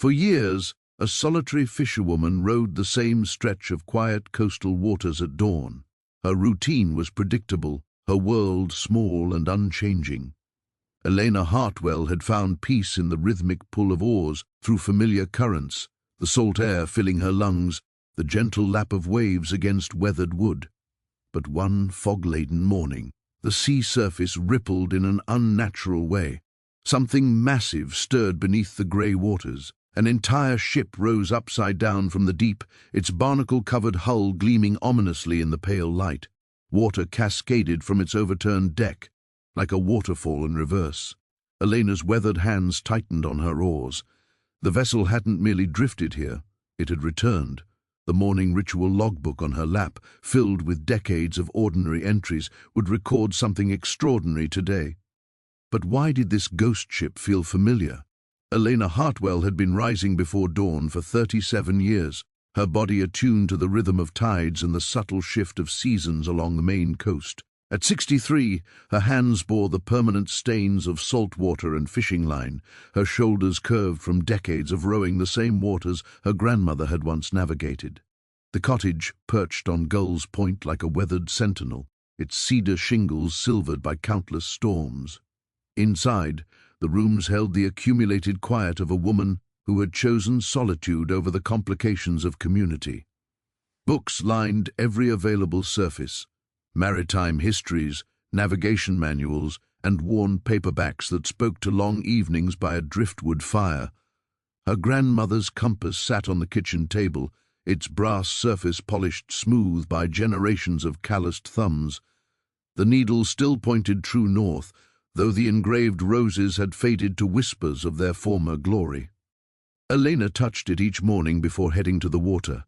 For years, a solitary fisherwoman rode the same stretch of quiet coastal waters at dawn. Her routine was predictable, her world small and unchanging. Elena Hartwell had found peace in the rhythmic pull of oars through familiar currents, the salt air filling her lungs, the gentle lap of waves against weathered wood. But one fog-laden morning, the sea surface rippled in an unnatural way. Something massive stirred beneath the grey waters. An entire ship rose upside down from the deep, its barnacle-covered hull gleaming ominously in the pale light. Water cascaded from its overturned deck, like a waterfall in reverse. Elena's weathered hands tightened on her oars. The vessel hadn't merely drifted here, it had returned. The morning ritual logbook on her lap, filled with decades of ordinary entries, would record something extraordinary today. But why did this ghost ship feel familiar? Elena Hartwell had been rising before dawn for 37 years, her body attuned to the rhythm of tides and the subtle shift of seasons along the Maine coast. At 63, her hands bore the permanent stains of salt water and fishing line, her shoulders curved from decades of rowing the same waters her grandmother had once navigated. The cottage perched on Gull's Point like a weathered sentinel, its cedar shingles silvered by countless storms. Inside, the rooms held the accumulated quiet of a woman who had chosen solitude over the complications of community. Books lined every available surface, maritime histories, navigation manuals, and worn paperbacks that spoke to long evenings by a driftwood fire. Her grandmother's compass sat on the kitchen table, its brass surface polished smooth by generations of calloused thumbs. The needle still pointed true north, though the engraved roses had faded to whispers of their former glory. Elena touched it each morning before heading to the water,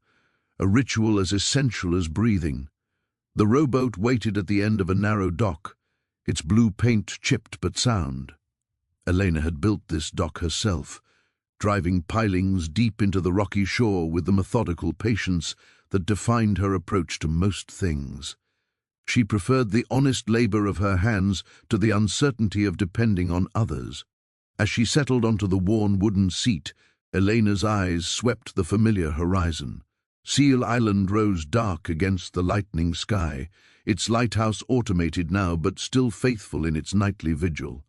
a ritual as essential as breathing. The rowboat waited at the end of a narrow dock, its blue paint chipped but sound. Elena had built this dock herself, driving pilings deep into the rocky shore with the methodical patience that defined her approach to most things. She preferred the honest labor of her hands to the uncertainty of depending on others. As she settled onto the worn wooden seat, Elena's eyes swept the familiar horizon. Seal Island rose dark against the lightening sky, its lighthouse automated now but still faithful in its nightly vigil.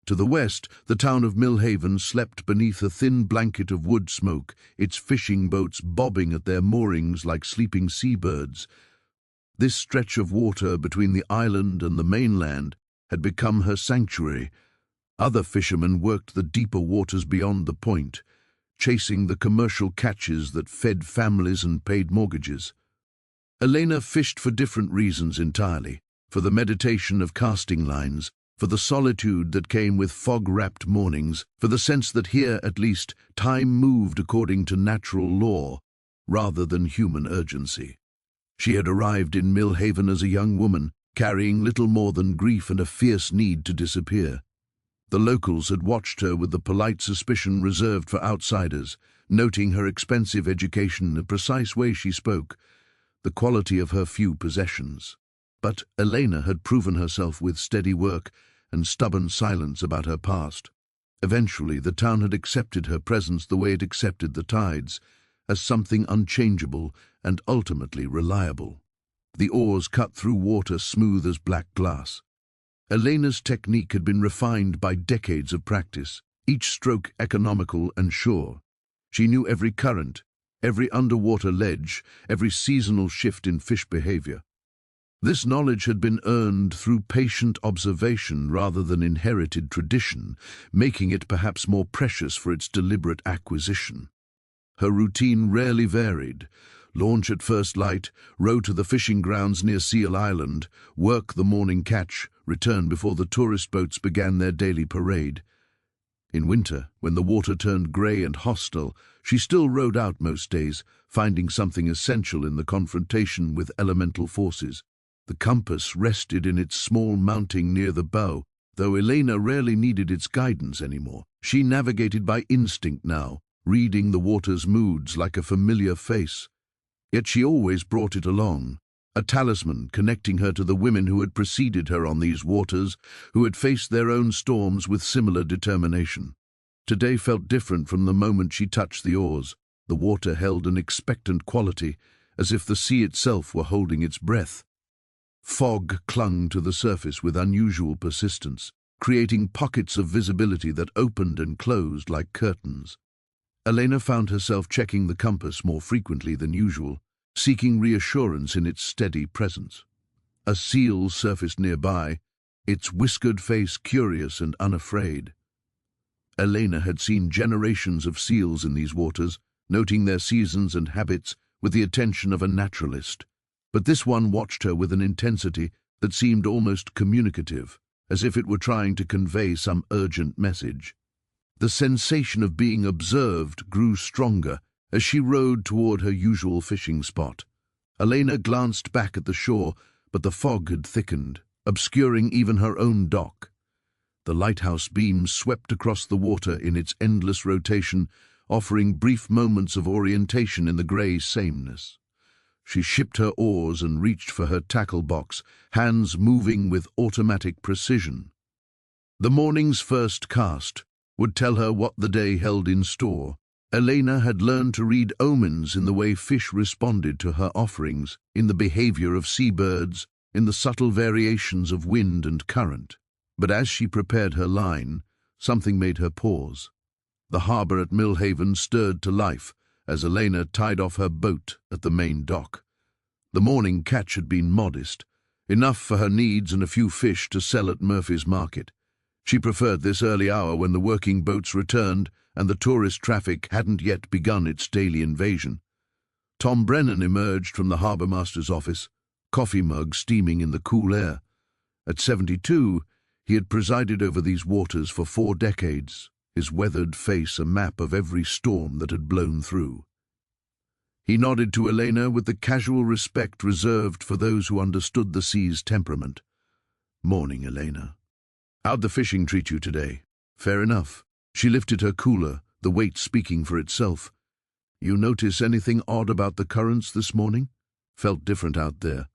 To the west, the town of Millhaven slept beneath a thin blanket of wood smoke, its fishing boats bobbing at their moorings like sleeping seabirds. This stretch of water between the island and the mainland had become her sanctuary. Other fishermen worked the deeper waters beyond the point, chasing the commercial catches that fed families and paid mortgages. Elena fished for different reasons entirely, for the meditation of casting lines, for the solitude that came with fog-wrapped mornings, for the sense that here, at least, time moved according to natural law, rather than human urgency. She had arrived in Millhaven as a young woman, carrying little more than grief and a fierce need to disappear. The locals had watched her with the polite suspicion reserved for outsiders, noting her expensive education, the precise way she spoke, the quality of her few possessions. But Elena had proven herself with steady work and stubborn silence about her past. Eventually, the town had accepted her presence the way it accepted the tides, as something unchangeable and ultimately reliable. The oars cut through water smooth as black glass. Elena's technique had been refined by decades of practice, each stroke economical and sure. She knew every current, every underwater ledge, every seasonal shift in fish behavior. This knowledge had been earned through patient observation rather than inherited tradition, making it perhaps more precious for its deliberate acquisition. Her routine rarely varied. Launch at first light, row to the fishing grounds near Seal Island, work the morning catch, return before the tourist boats began their daily parade. In winter, when the water turned grey and hostile, she still rowed out most days, finding something essential in the confrontation with elemental forces. The compass rested in its small mounting near the bow, though Elena rarely needed its guidance anymore. She navigated by instinct now, reading the water's moods like a familiar face. Yet she always brought it along, a talisman connecting her to the women who had preceded her on these waters, who had faced their own storms with similar determination. Today felt different from the moment she touched the oars. The water held an expectant quality, as if the sea itself were holding its breath. Fog clung to the surface with unusual persistence, creating pockets of visibility that opened and closed like curtains. Elena found herself checking the compass more frequently than usual, seeking reassurance in its steady presence. A seal surfaced nearby, its whiskered face curious and unafraid. Elena had seen generations of seals in these waters, noting their seasons and habits with the attention of a naturalist. But this one watched her with an intensity that seemed almost communicative, as if it were trying to convey some urgent message. The sensation of being observed grew stronger as she rowed toward her usual fishing spot. Elena glanced back at the shore, but the fog had thickened, obscuring even her own dock. The lighthouse beams swept across the water in its endless rotation, offering brief moments of orientation in the grey sameness. She shipped her oars and reached for her tackle box, hands moving with automatic precision. The morning's first cast would tell her what the day held in store. Elena had learned to read omens in the way fish responded to her offerings, in the behavior of seabirds, in the subtle variations of wind and current. But as she prepared her line, something made her pause. The harbour at Millhaven stirred to life as Elena tied off her boat at the main dock. The morning catch had been modest, enough for her needs and a few fish to sell at Murphy's market. She preferred this early hour when the working boats returned and the tourist traffic hadn't yet begun its daily invasion. Tom Brennan emerged from the harbour-master's office, coffee mug steaming in the cool air. At 72, he had presided over these waters for 4 decades, his weathered face a map of every storm that had blown through. He nodded to Elena with the casual respect reserved for those who understood the sea's temperament. "Morning, Elena. How'd the fishing treat you today?" "Fair enough." She lifted her cooler, the weight speaking for itself. "You notice anything odd about the currents this morning?" "Felt different out there."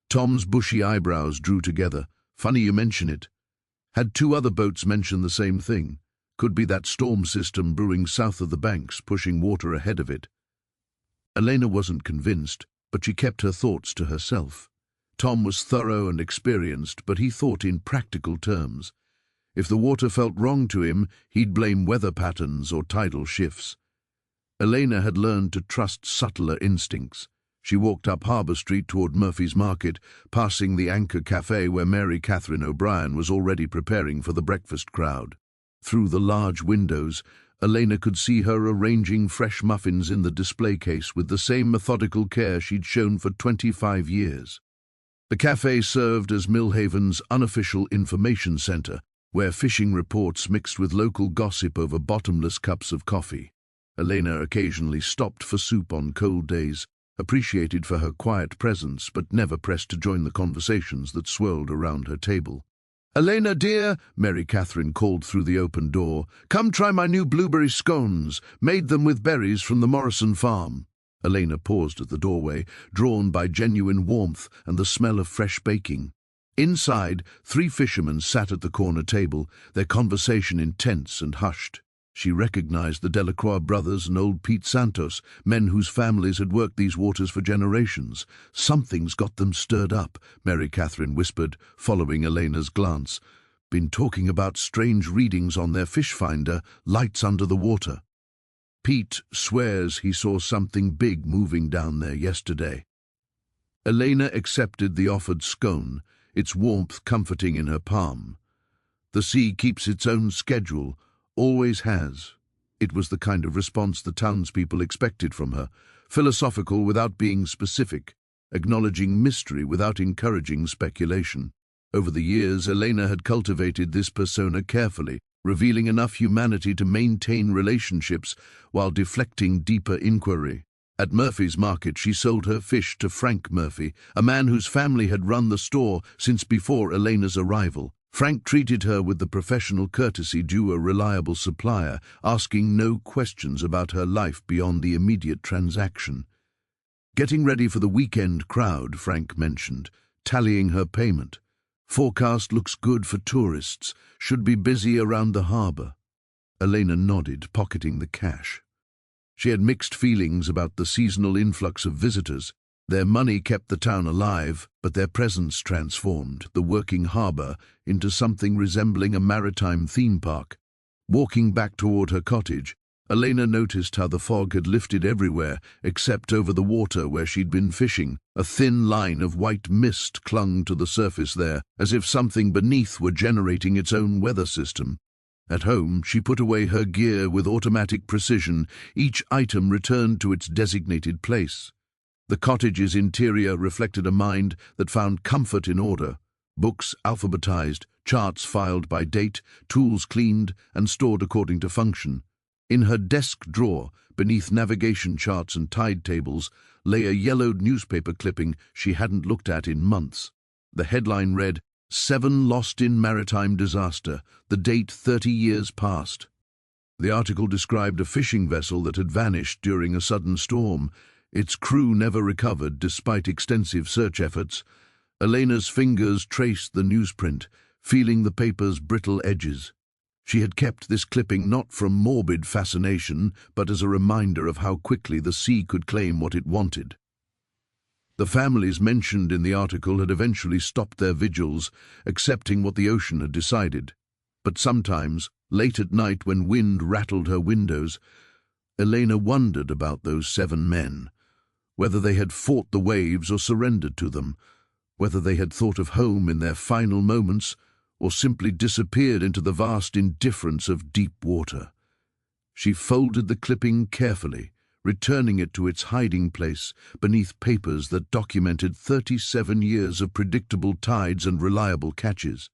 Tom's bushy eyebrows drew together. "Funny you mention it. Had 2 other boats mention the same thing. Could be that storm system brewing south of the banks, pushing water ahead of it." Elena wasn't convinced, but she kept her thoughts to herself. Tom was thorough and experienced, but he thought in practical terms. If the water felt wrong to him, he'd blame weather patterns or tidal shifts. Elena had learned to trust subtler instincts. She walked up Harbour Street toward Murphy's Market, passing the Anchor Cafe where Mary Catherine O'Brien was already preparing for the breakfast crowd. Through the large windows, Elena could see her arranging fresh muffins in the display case with the same methodical care she'd shown for 25 years. The cafe served as Millhaven's unofficial information centre, where fishing reports mixed with local gossip over bottomless cups of coffee. Elena occasionally stopped for soup on cold days, appreciated for her quiet presence but never pressed to join the conversations that swirled around her table. "Elena, dear," Mary Catherine called through the open door, "come try my new blueberry scones, made them with berries from the Morrison farm." Elena paused at the doorway, drawn by genuine warmth and the smell of fresh baking. Inside, 3 fishermen sat at the corner table, their conversation intense and hushed. She recognized the Delacroix brothers and old Pete Santos, men whose families had worked these waters for generations. "Something's got them stirred up," Mary Catherine whispered, following Elena's glance. "Been talking about strange readings on their fish finder, lights under the water. Pete swears he saw something big moving down there yesterday." Elena accepted the offered scone, its warmth comforting in her palm. The sea keeps its own schedule, always has. It was the kind of response the townspeople expected from her, philosophical without being specific, acknowledging mystery without encouraging speculation. Over the years, Elena had cultivated this persona carefully, revealing enough humanity to maintain relationships while deflecting deeper inquiry. At Murphy's Market, she sold her fish to Frank Murphy, a man whose family had run the store since before Elena's arrival. Frank treated her with the professional courtesy due a reliable supplier, asking no questions about her life beyond the immediate transaction. "Getting ready for the weekend crowd," Frank mentioned, tallying her payment. "Forecast looks good for tourists. Should be busy around the harbour." Elena nodded, pocketing the cash. She had mixed feelings about the seasonal influx of visitors. Their money kept the town alive, but their presence transformed the working harbour into something resembling a maritime theme park. Walking back toward her cottage, Elena noticed how the fog had lifted everywhere except over the water where she'd been fishing. A thin line of white mist clung to the surface there, as if something beneath were generating its own weather system. At home, she put away her gear with automatic precision, each item returned to its designated place. The cottage's interior reflected a mind that found comfort in order. Books alphabetized, charts filed by date, tools cleaned and stored according to function. In her desk drawer, beneath navigation charts and tide tables, lay a yellowed newspaper clipping she hadn't looked at in months. The headline read, "7 Lost in Maritime Disaster, the date 30 years past." The article described a fishing vessel that had vanished during a sudden storm. Its crew never recovered despite extensive search efforts. Elena's fingers traced the newsprint, feeling the paper's brittle edges. She had kept this clipping not from morbid fascination, but as a reminder of how quickly the sea could claim what it wanted. The families mentioned in the article had eventually stopped their vigils, accepting what the ocean had decided. But sometimes, late at night when wind rattled her windows, Elena wondered about those 7 men, whether they had fought the waves or surrendered to them, whether they had thought of home in their final moments or simply disappeared into the vast indifference of deep water. She folded the clipping carefully, returning it to its hiding place beneath papers that documented 37 years of predictable tides and reliable catches.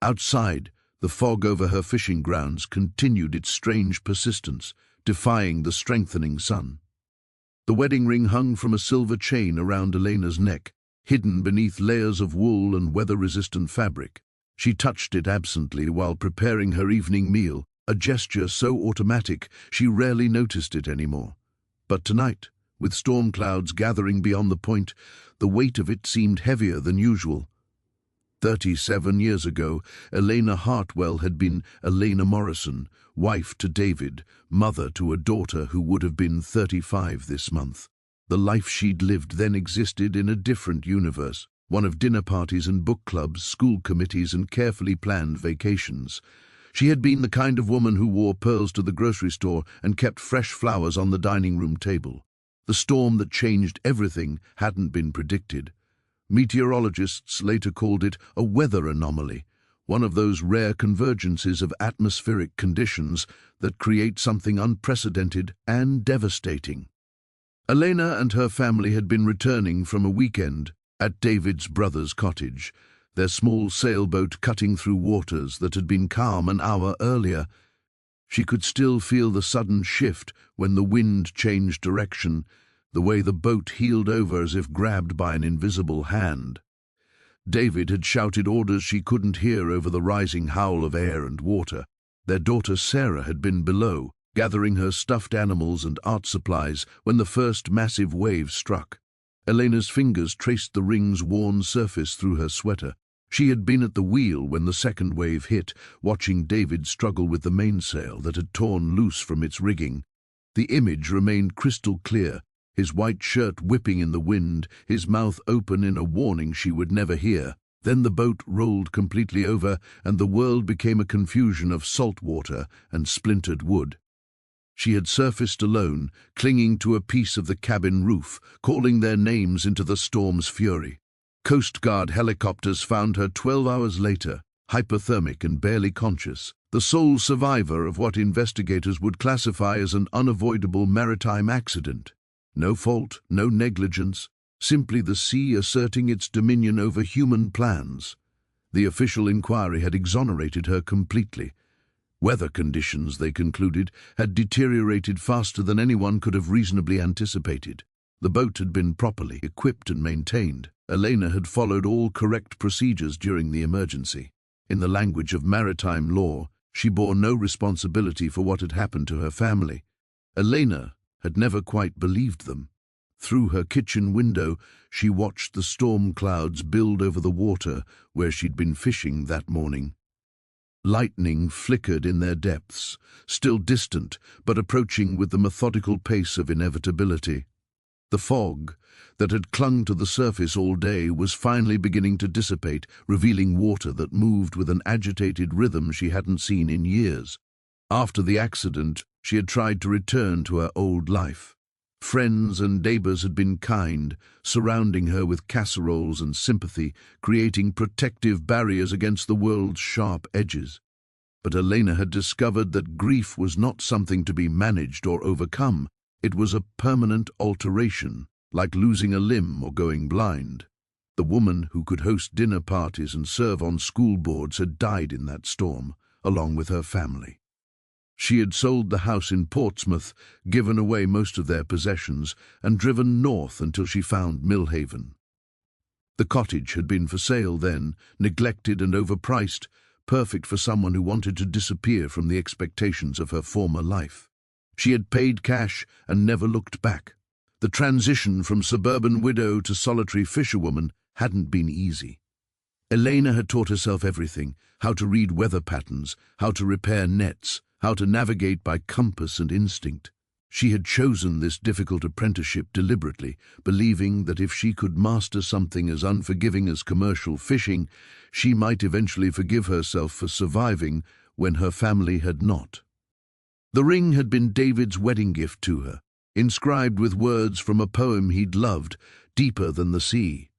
Outside, the fog over her fishing grounds continued its strange persistence, defying the strengthening sun. The wedding ring hung from a silver chain around Elena's neck, hidden beneath layers of wool and weather-resistant fabric. She touched it absently while preparing her evening meal, a gesture so automatic she rarely noticed it anymore. But tonight, with storm clouds gathering beyond the point, the weight of it seemed heavier than usual. 37 years ago, Elena Hartwell had been Elena Morrison, wife to David, mother to a daughter who would have been 35 this month. The life she'd lived then existed in a different universe, one of dinner parties and book clubs, school committees and carefully planned vacations. She had been the kind of woman who wore pearls to the grocery store and kept fresh flowers on the dining room table. The storm that changed everything hadn't been predicted. Meteorologists later called it a weather anomaly, one of those rare convergences of atmospheric conditions that create something unprecedented and devastating. Elena and her family had been returning from a weekend at David's brother's cottage, their small sailboat cutting through waters that had been calm an hour earlier. She could still feel the sudden shift when the wind changed direction, the way the boat heeled over as if grabbed by an invisible hand. David had shouted orders she couldn't hear over the rising howl of air and water. Their daughter Sarah had been below, gathering her stuffed animals and art supplies when the first massive wave struck. Elena's fingers traced the ring's worn surface through her sweater. She had been at the wheel when the second wave hit, watching David struggle with the mainsail that had torn loose from its rigging. The image remained crystal clear, his white shirt whipping in the wind, his mouth open in a warning she would never hear. Then the boat rolled completely over, and the world became a confusion of salt water and splintered wood. She had surfaced alone, clinging to a piece of the cabin roof, calling their names into the storm's fury. Coast Guard helicopters found her 12 hours later, hypothermic and barely conscious, the sole survivor of what investigators would classify as an unavoidable maritime accident. No fault, no negligence, simply the sea asserting its dominion over human plans. The official inquiry had exonerated her completely. Weather conditions, they concluded, had deteriorated faster than anyone could have reasonably anticipated. The boat had been properly equipped and maintained. Elena had followed all correct procedures during the emergency. In the language of maritime law, she bore no responsibility for what had happened to her family. Elena had never quite believed them. Through her kitchen window, she watched the storm clouds build over the water where she'd been fishing that morning. Lightning flickered in their depths, still distant, but approaching with the methodical pace of inevitability. The fog that had clung to the surface all day was finally beginning to dissipate, revealing water that moved with an agitated rhythm she hadn't seen in years. After the accident, she had tried to return to her old life. Friends and neighbors had been kind, surrounding her with casseroles and sympathy, creating protective barriers against the world's sharp edges. But Elena had discovered that grief was not something to be managed or overcome. It was a permanent alteration, like losing a limb or going blind. The woman who could host dinner parties and serve on school boards had died in that storm, along with her family. She had sold the house in Portsmouth, given away most of their possessions, and driven north until she found Millhaven. The cottage had been for sale then, neglected and overpriced, perfect for someone who wanted to disappear from the expectations of her former life. She had paid cash and never looked back. The transition from suburban widow to solitary fisherwoman hadn't been easy. Elena had taught herself everything: how to read weather patterns, how to repair nets, how to navigate by compass and instinct. She had chosen this difficult apprenticeship deliberately, believing that if she could master something as unforgiving as commercial fishing, she might eventually forgive herself for surviving when her family had not. The ring had been David's wedding gift to her, inscribed with words from a poem he'd loved, deeper than the sea.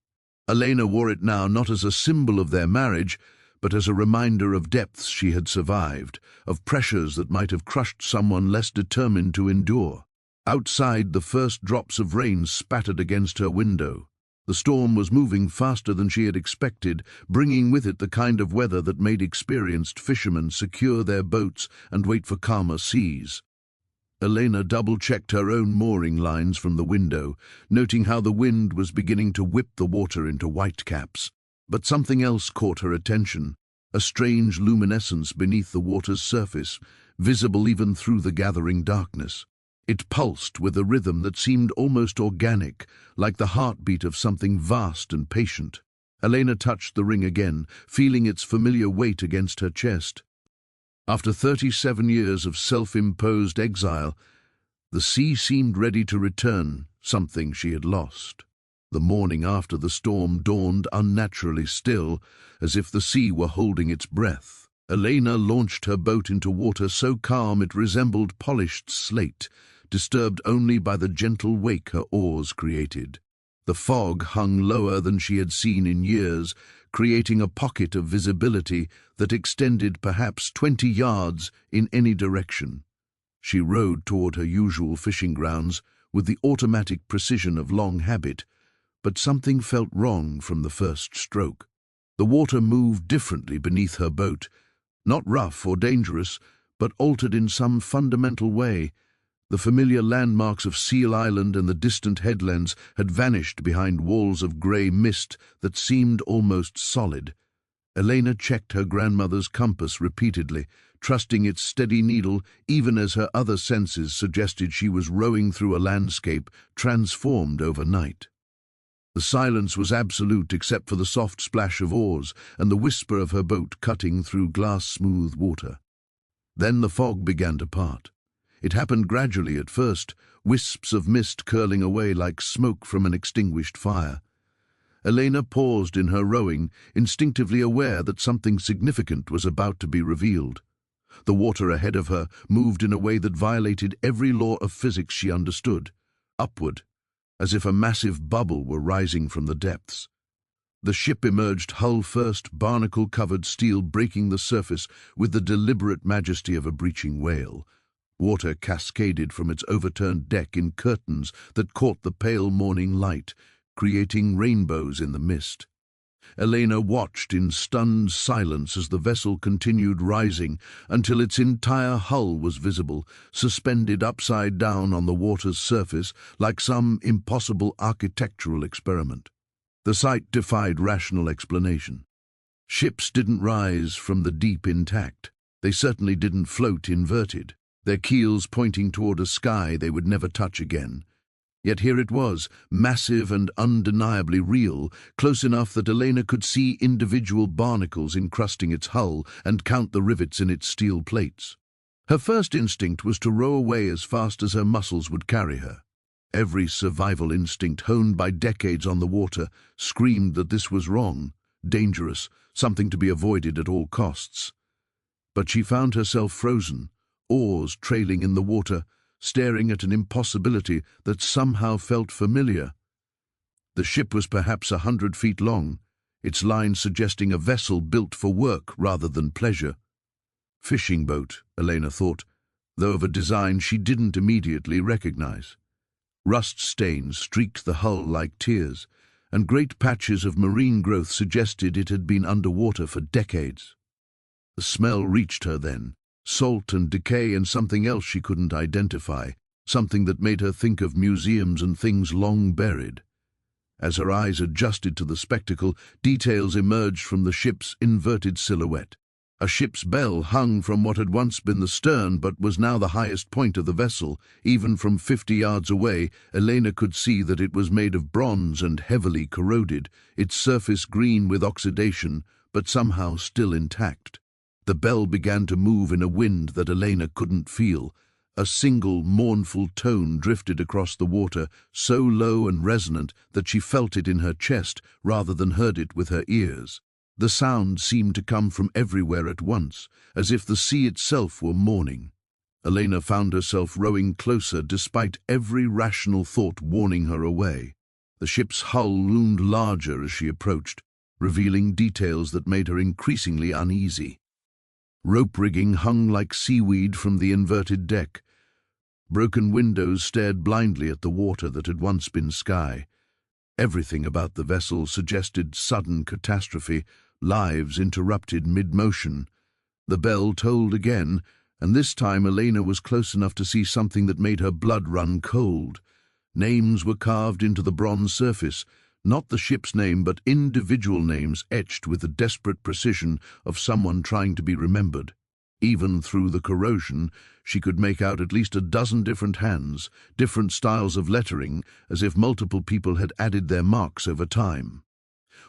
Elena wore it now not as a symbol of their marriage, but as a reminder of depths she had survived, of pressures that might have crushed someone less determined to endure. Outside, the first drops of rain spattered against her window. The storm was moving faster than she had expected, bringing with it the kind of weather that made experienced fishermen secure their boats and wait for calmer seas. Elena double-checked her own mooring lines from the window, noting how the wind was beginning to whip the water into whitecaps. But something else caught her attention, a strange luminescence beneath the water's surface, visible even through the gathering darkness. It pulsed with a rhythm that seemed almost organic, like the heartbeat of something vast and patient. Elena touched the ring again, feeling its familiar weight against her chest. After 37 years of self-imposed exile, the sea seemed ready to return something she had lost. The morning after the storm dawned unnaturally still, as if the sea were holding its breath. Elena launched her boat into water so calm it resembled polished slate, disturbed only by the gentle wake her oars created. The fog hung lower than she had seen in years, creating a pocket of visibility that extended perhaps 20 yards in any direction. She rowed toward her usual fishing grounds with the automatic precision of long habit, but something felt wrong from the first stroke. The water moved differently beneath her boat, not rough or dangerous, but altered in some fundamental way. The familiar landmarks of Seal Island and the distant headlands had vanished behind walls of grey mist that seemed almost solid. Elena checked her grandmother's compass repeatedly, trusting its steady needle even as her other senses suggested she was rowing through a landscape transformed overnight. The silence was absolute except for the soft splash of oars and the whisper of her boat cutting through glass-smooth water. Then the fog began to part. It happened gradually at first, wisps of mist curling away like smoke from an extinguished fire. Elena paused in her rowing, instinctively aware that something significant was about to be revealed. The water ahead of her moved in a way that violated every law of physics she understood, upward, as if a massive bubble were rising from the depths. The ship emerged hull first, barnacle-covered steel breaking the surface with the deliberate majesty of a breaching whale. Water cascaded from its overturned deck in curtains that caught the pale morning light, creating rainbows in the mist. Elena watched in stunned silence as the vessel continued rising until its entire hull was visible, suspended upside down on the water's surface like some impossible architectural experiment. The sight defied rational explanation. Ships didn't rise from the deep intact. They certainly didn't float inverted, their keels pointing toward a sky they would never touch again. Yet here it was, massive and undeniably real, close enough that Elena could see individual barnacles encrusting its hull and count the rivets in its steel plates. Her first instinct was to row away as fast as her muscles would carry her. Every survival instinct, honed by decades on the water, screamed that this was wrong, dangerous, something to be avoided at all costs. But she found herself frozen, oars trailing in the water, staring at an impossibility that somehow felt familiar. The ship was perhaps 100 feet long, its line suggesting a vessel built for work rather than pleasure. Fishing boat, Elena thought, though of a design she didn't immediately recognize. Rust stains streaked the hull like tears, and great patches of marine growth suggested it had been underwater for decades. The smell reached her then, salt and decay and something else she couldn't identify, something that made her think of museums and things long buried. As her eyes adjusted to the spectacle, details emerged from the ship's inverted silhouette. A ship's bell hung from what had once been the stern but was now the highest point of the vessel. Even from 50 yards away, Elena could see that it was made of bronze and heavily corroded, its surface green with oxidation, but somehow still intact. The bell began to move in a wind that Elena couldn't feel. A single mournful tone drifted across the water, so low and resonant that she felt it in her chest rather than heard it with her ears. The sound seemed to come from everywhere at once, as if the sea itself were mourning. Elena found herself rowing closer despite every rational thought warning her away. The ship's hull loomed larger as she approached, revealing details that made her increasingly uneasy. Rope rigging hung like seaweed from the inverted deck. Broken windows stared blindly at the water that had once been sky. Everything about the vessel suggested sudden catastrophe, lives interrupted mid-motion. The bell tolled again, and this time Elena was close enough to see something that made her blood run cold. Names were carved into the bronze surface, not the ship's name but individual names etched with the desperate precision of someone trying to be remembered. Even through the corrosion, she could make out at least a dozen different hands, different styles of lettering, as if multiple people had added their marks over time.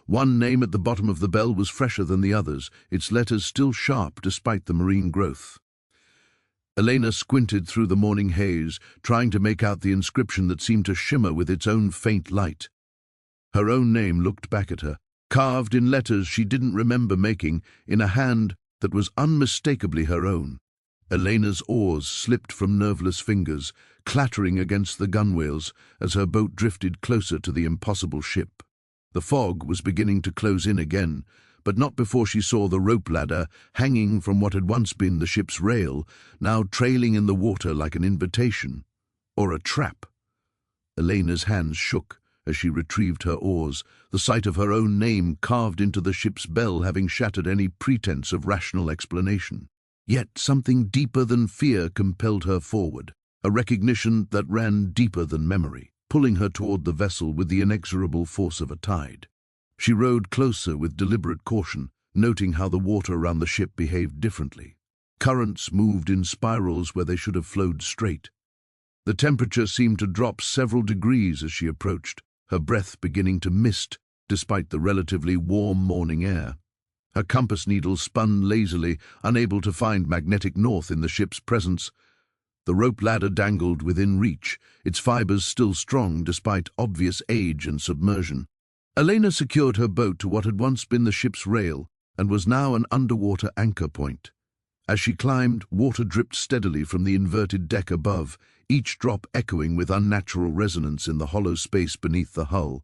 One name at the bottom of the bell was fresher than the others, its letters still sharp despite the marine growth. Elena squinted through the morning haze, trying to make out the inscription that seemed to shimmer with its own faint light. Her own name looked back at her, carved in letters she didn't remember making, in a hand that was unmistakably her own. Elena's oars slipped from nerveless fingers, clattering against the gunwales as her boat drifted closer to the impossible ship. The fog was beginning to close in again, but not before she saw the rope ladder hanging from what had once been the ship's rail, now trailing in the water like an invitation, or a trap. Elena's hands shook as she retrieved her oars, the sight of her own name carved into the ship's bell having shattered any pretense of rational explanation. Yet something deeper than fear compelled her forward, a recognition that ran deeper than memory, pulling her toward the vessel with the inexorable force of a tide. She rowed closer with deliberate caution, noting how the water around the ship behaved differently. Currents moved in spirals where they should have flowed straight. The temperature seemed to drop several degrees as she approached, her breath beginning to mist despite the relatively warm morning air. Her compass needle spun lazily, unable to find magnetic north in the ship's presence. The rope ladder dangled within reach, its fibers still strong despite obvious age and submersion. Elena secured her boat to what had once been the ship's rail and was now an underwater anchor point. As she climbed, water dripped steadily from the inverted deck above, each drop echoing with unnatural resonance in the hollow space beneath the hull.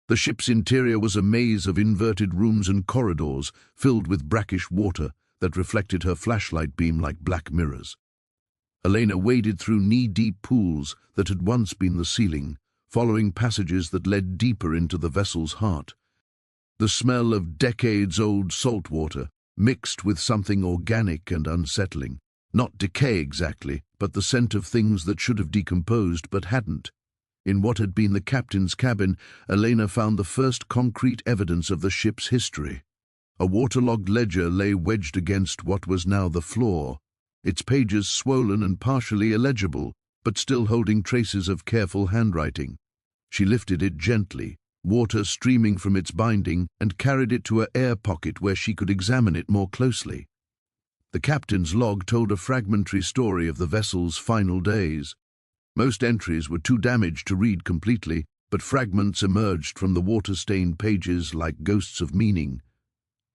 The ship's interior was a maze of inverted rooms and corridors filled with brackish water that reflected her flashlight beam like black mirrors. Elena waded through knee-deep pools that had once been the ceiling, following passages that led deeper into the vessel's heart. The smell of decades-old salt water mixed with something organic and unsettling. Not decay exactly, but the scent of things that should have decomposed but hadn't. In what had been the captain's cabin, Elena found the first concrete evidence of the ship's history. A waterlogged ledger lay wedged against what was now the floor, its pages swollen and partially illegible, but still holding traces of careful handwriting. She lifted it gently, water streaming from its binding, and carried it to her air pocket where she could examine it more closely. The captain's log told a fragmentary story of the vessel's final days. Most entries were too damaged to read completely, but fragments emerged from the water-stained pages like ghosts of meaning.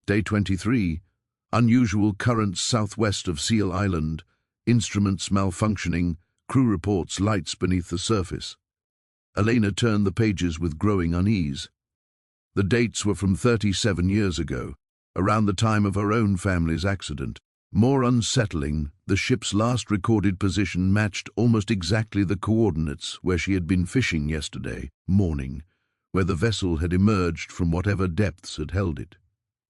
Day 23. Unusual currents southwest of Seal Island. Instruments malfunctioning. Crew reports lights beneath the surface. Elena turned the pages with growing unease. The dates were from 37 years ago, around the time of her own family's accident. More unsettling, the ship's last recorded position matched almost exactly the coordinates where she had been fishing yesterday morning, where the vessel had emerged from whatever depths had held it.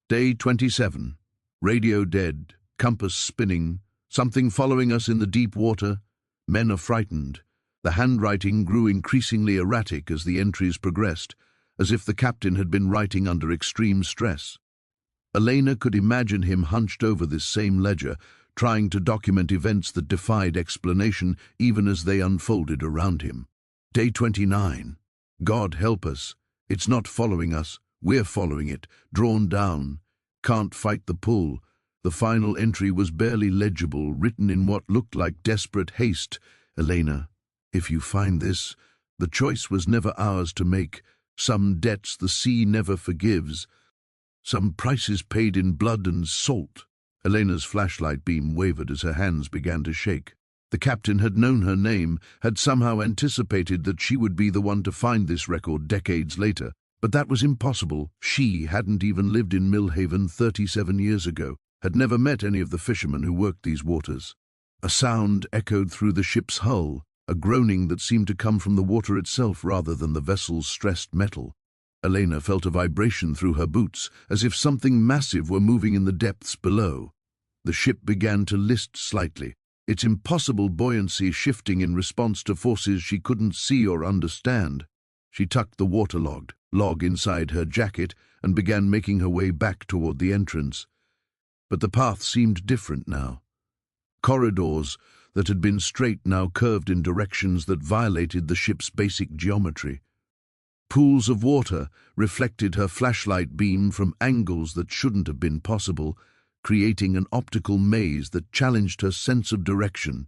Day 27. Radio dead, compass spinning, something following us in the deep water. Men are frightened. The handwriting grew increasingly erratic as the entries progressed, as if the captain had been writing under extreme stress. Elena could imagine him hunched over this same ledger, trying to document events that defied explanation even as they unfolded around him. Day 29. God help us. It's not following us. We're following it. Drawn down. Can't fight the pull. The final entry was barely legible, written in what looked like desperate haste. Elena, if you find this, the choice was never ours to make. Some debts the sea never forgives. Some prices paid in blood and salt. Elena's flashlight beam wavered as her hands began to shake. The captain had known her name, had somehow anticipated that she would be the one to find this record decades later. But that was impossible. She hadn't even lived in Millhaven 37 years ago, had never met any of the fishermen who worked these waters. A sound echoed through the ship's hull, a groaning that seemed to come from the water itself rather than the vessel's stressed metal. Elena felt a vibration through her boots, as if something massive were moving in the depths below. The ship began to list slightly, its impossible buoyancy shifting in response to forces she couldn't see or understand. She tucked the waterlogged log inside her jacket and began making her way back toward the entrance. But the path seemed different now. Corridors that had been straight now curved in directions that violated the ship's basic geometry. Pools of water reflected her flashlight beam from angles that shouldn't have been possible, creating an optical maze that challenged her sense of direction.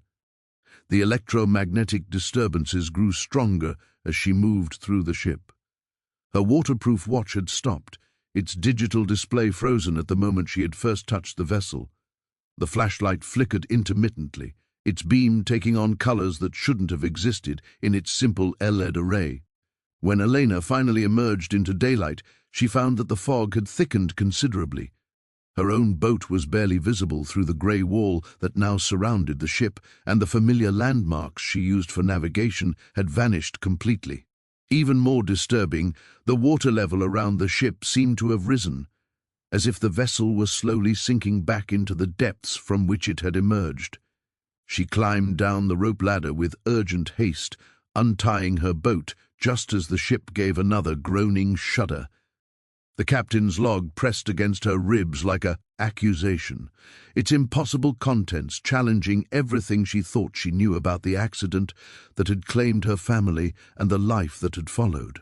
The electromagnetic disturbances grew stronger as she moved through the ship. Her waterproof watch had stopped, its digital display frozen at the moment she had first touched the vessel. The flashlight flickered intermittently, its beam taking on colors that shouldn't have existed in its simple LED array. When Elena finally emerged into daylight, she found that the fog had thickened considerably. Her own boat was barely visible through the grey wall that now surrounded the ship, and the familiar landmarks she used for navigation had vanished completely. Even more disturbing, the water level around the ship seemed to have risen, as if the vessel was slowly sinking back into the depths from which it had emerged. She climbed down the rope ladder with urgent haste, untying her boat just as the ship gave another groaning shudder. The captain's log pressed against her ribs like an accusation, its impossible contents challenging everything she thought she knew about the accident that had claimed her family and the life that had followed.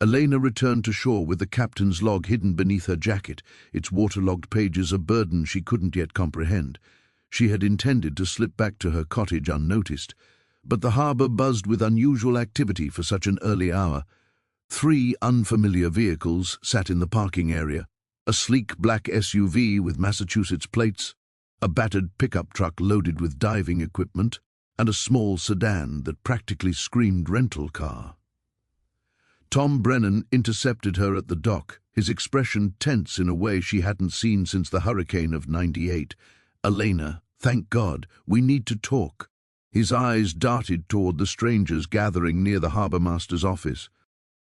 Elena returned to shore with the captain's log hidden beneath her jacket, its waterlogged pages a burden she couldn't yet comprehend. She had intended to slip back to her cottage unnoticed, but the harbour buzzed with unusual activity for such an early hour. 3 unfamiliar vehicles sat in the parking area, a sleek black SUV with Massachusetts plates, a battered pickup truck loaded with diving equipment, and a small sedan that practically screamed rental car. Tom Brennan intercepted her at the dock, his expression tense in a way she hadn't seen since the hurricane of '98. "Elena, thank God, we need to talk." His eyes darted toward the strangers gathering near the harbourmaster's office.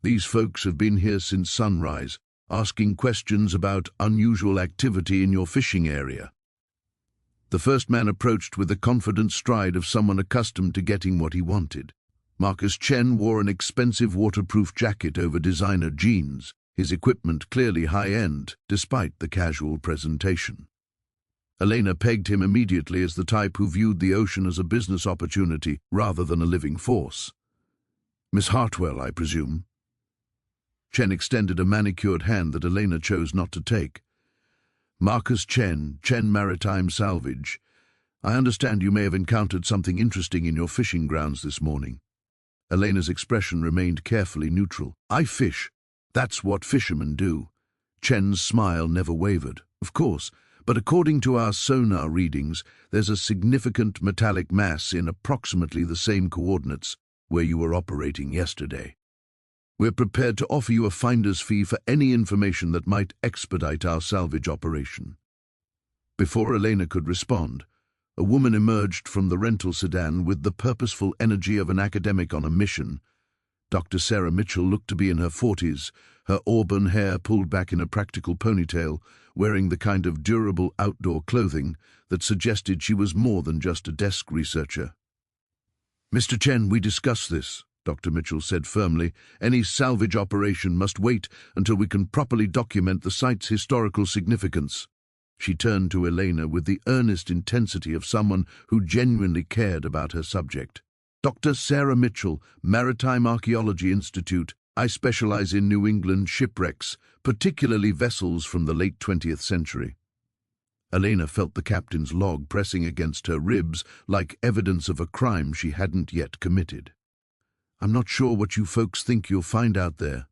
"These folks have been here since sunrise, asking questions about unusual activity in your fishing area." The first man approached with the confident stride of someone accustomed to getting what he wanted. Marcus Chen wore an expensive waterproof jacket over designer jeans, his equipment clearly high-end, despite the casual presentation. Elena pegged him immediately as the type who viewed the ocean as a business opportunity rather than a living force. "Miss Hartwell, I presume?" Chen extended a manicured hand that Elena chose not to take. "Marcus Chen, Chen Maritime Salvage. I understand you may have encountered something interesting in your fishing grounds this morning." Elena's expression remained carefully neutral. "I fish. That's what fishermen do." Chen's smile never wavered. "Of course, but according to our sonar readings, there's a significant metallic mass in approximately the same coordinates where you were operating yesterday. We're prepared to offer you a finder's fee for any information that might expedite our salvage operation." Before Elena could respond, a woman emerged from the rental sedan with the purposeful energy of an academic on a mission. Dr. Sarah Mitchell looked to be in her 40s, her auburn hair pulled back in a practical ponytail, wearing the kind of durable outdoor clothing that suggested she was more than just a desk researcher. "Mr. Chen, we discussed this," Dr. Mitchell said firmly. "Any salvage operation must wait until we can properly document the site's historical significance." She turned to Elena with the earnest intensity of someone who genuinely cared about her subject. "Dr. Sarah Mitchell, Maritime Archaeology Institute. I specialize in New England shipwrecks, particularly vessels from the late 20th century. Elena felt the captain's log pressing against her ribs like evidence of a crime she hadn't yet committed. "I'm not sure what you folks think you'll find out there."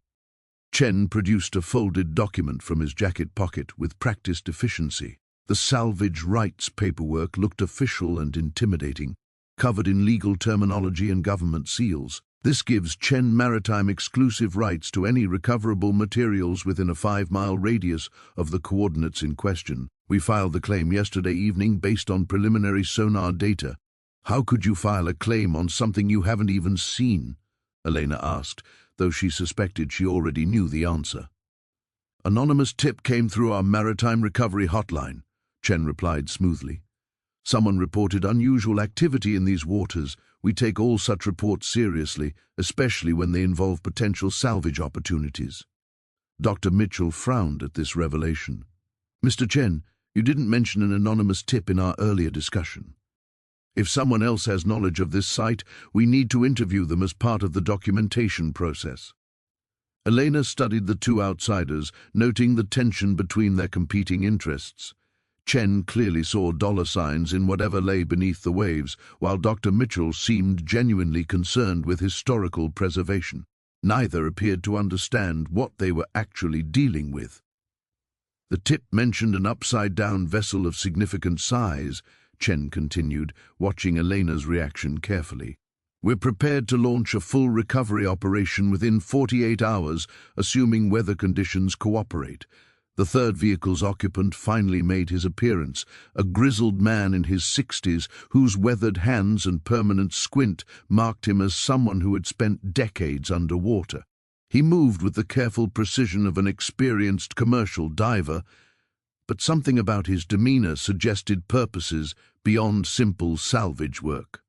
Chen produced a folded document from his jacket pocket with practiced efficiency. The salvage rights paperwork looked official and intimidating, covered in legal terminology and government seals. "This gives Chen Maritime exclusive rights to any recoverable materials within a 5-mile radius of the coordinates in question. We filed the claim yesterday evening based on preliminary sonar data." "How could you file a claim on something you haven't even seen?" Elena asked, though she suspected she already knew the answer. "Anonymous tip came through our maritime recovery hotline," Chen replied smoothly. "Someone reported unusual activity in these waters. We take all such reports seriously, especially when they involve potential salvage opportunities." Dr. Mitchell frowned at this revelation. "Mr. Chen, you didn't mention an anonymous tip in our earlier discussion. If someone else has knowledge of this site, we need to interview them as part of the documentation process." Elena studied the two outsiders, noting the tension between their competing interests. Chen clearly saw dollar signs in whatever lay beneath the waves, while Dr. Mitchell seemed genuinely concerned with historical preservation. Neither appeared to understand what they were actually dealing with. "The tip mentioned an upside-down vessel of significant size," Chen continued, watching Elena's reaction carefully. "We're prepared to launch a full recovery operation within 48 hours, assuming weather conditions cooperate." The third vehicle's occupant finally made his appearance, a grizzled man in his 60s whose weathered hands and permanent squint marked him as someone who had spent decades underwater. He moved with the careful precision of an experienced commercial diver, but something about his demeanor suggested purposes beyond simple salvage work.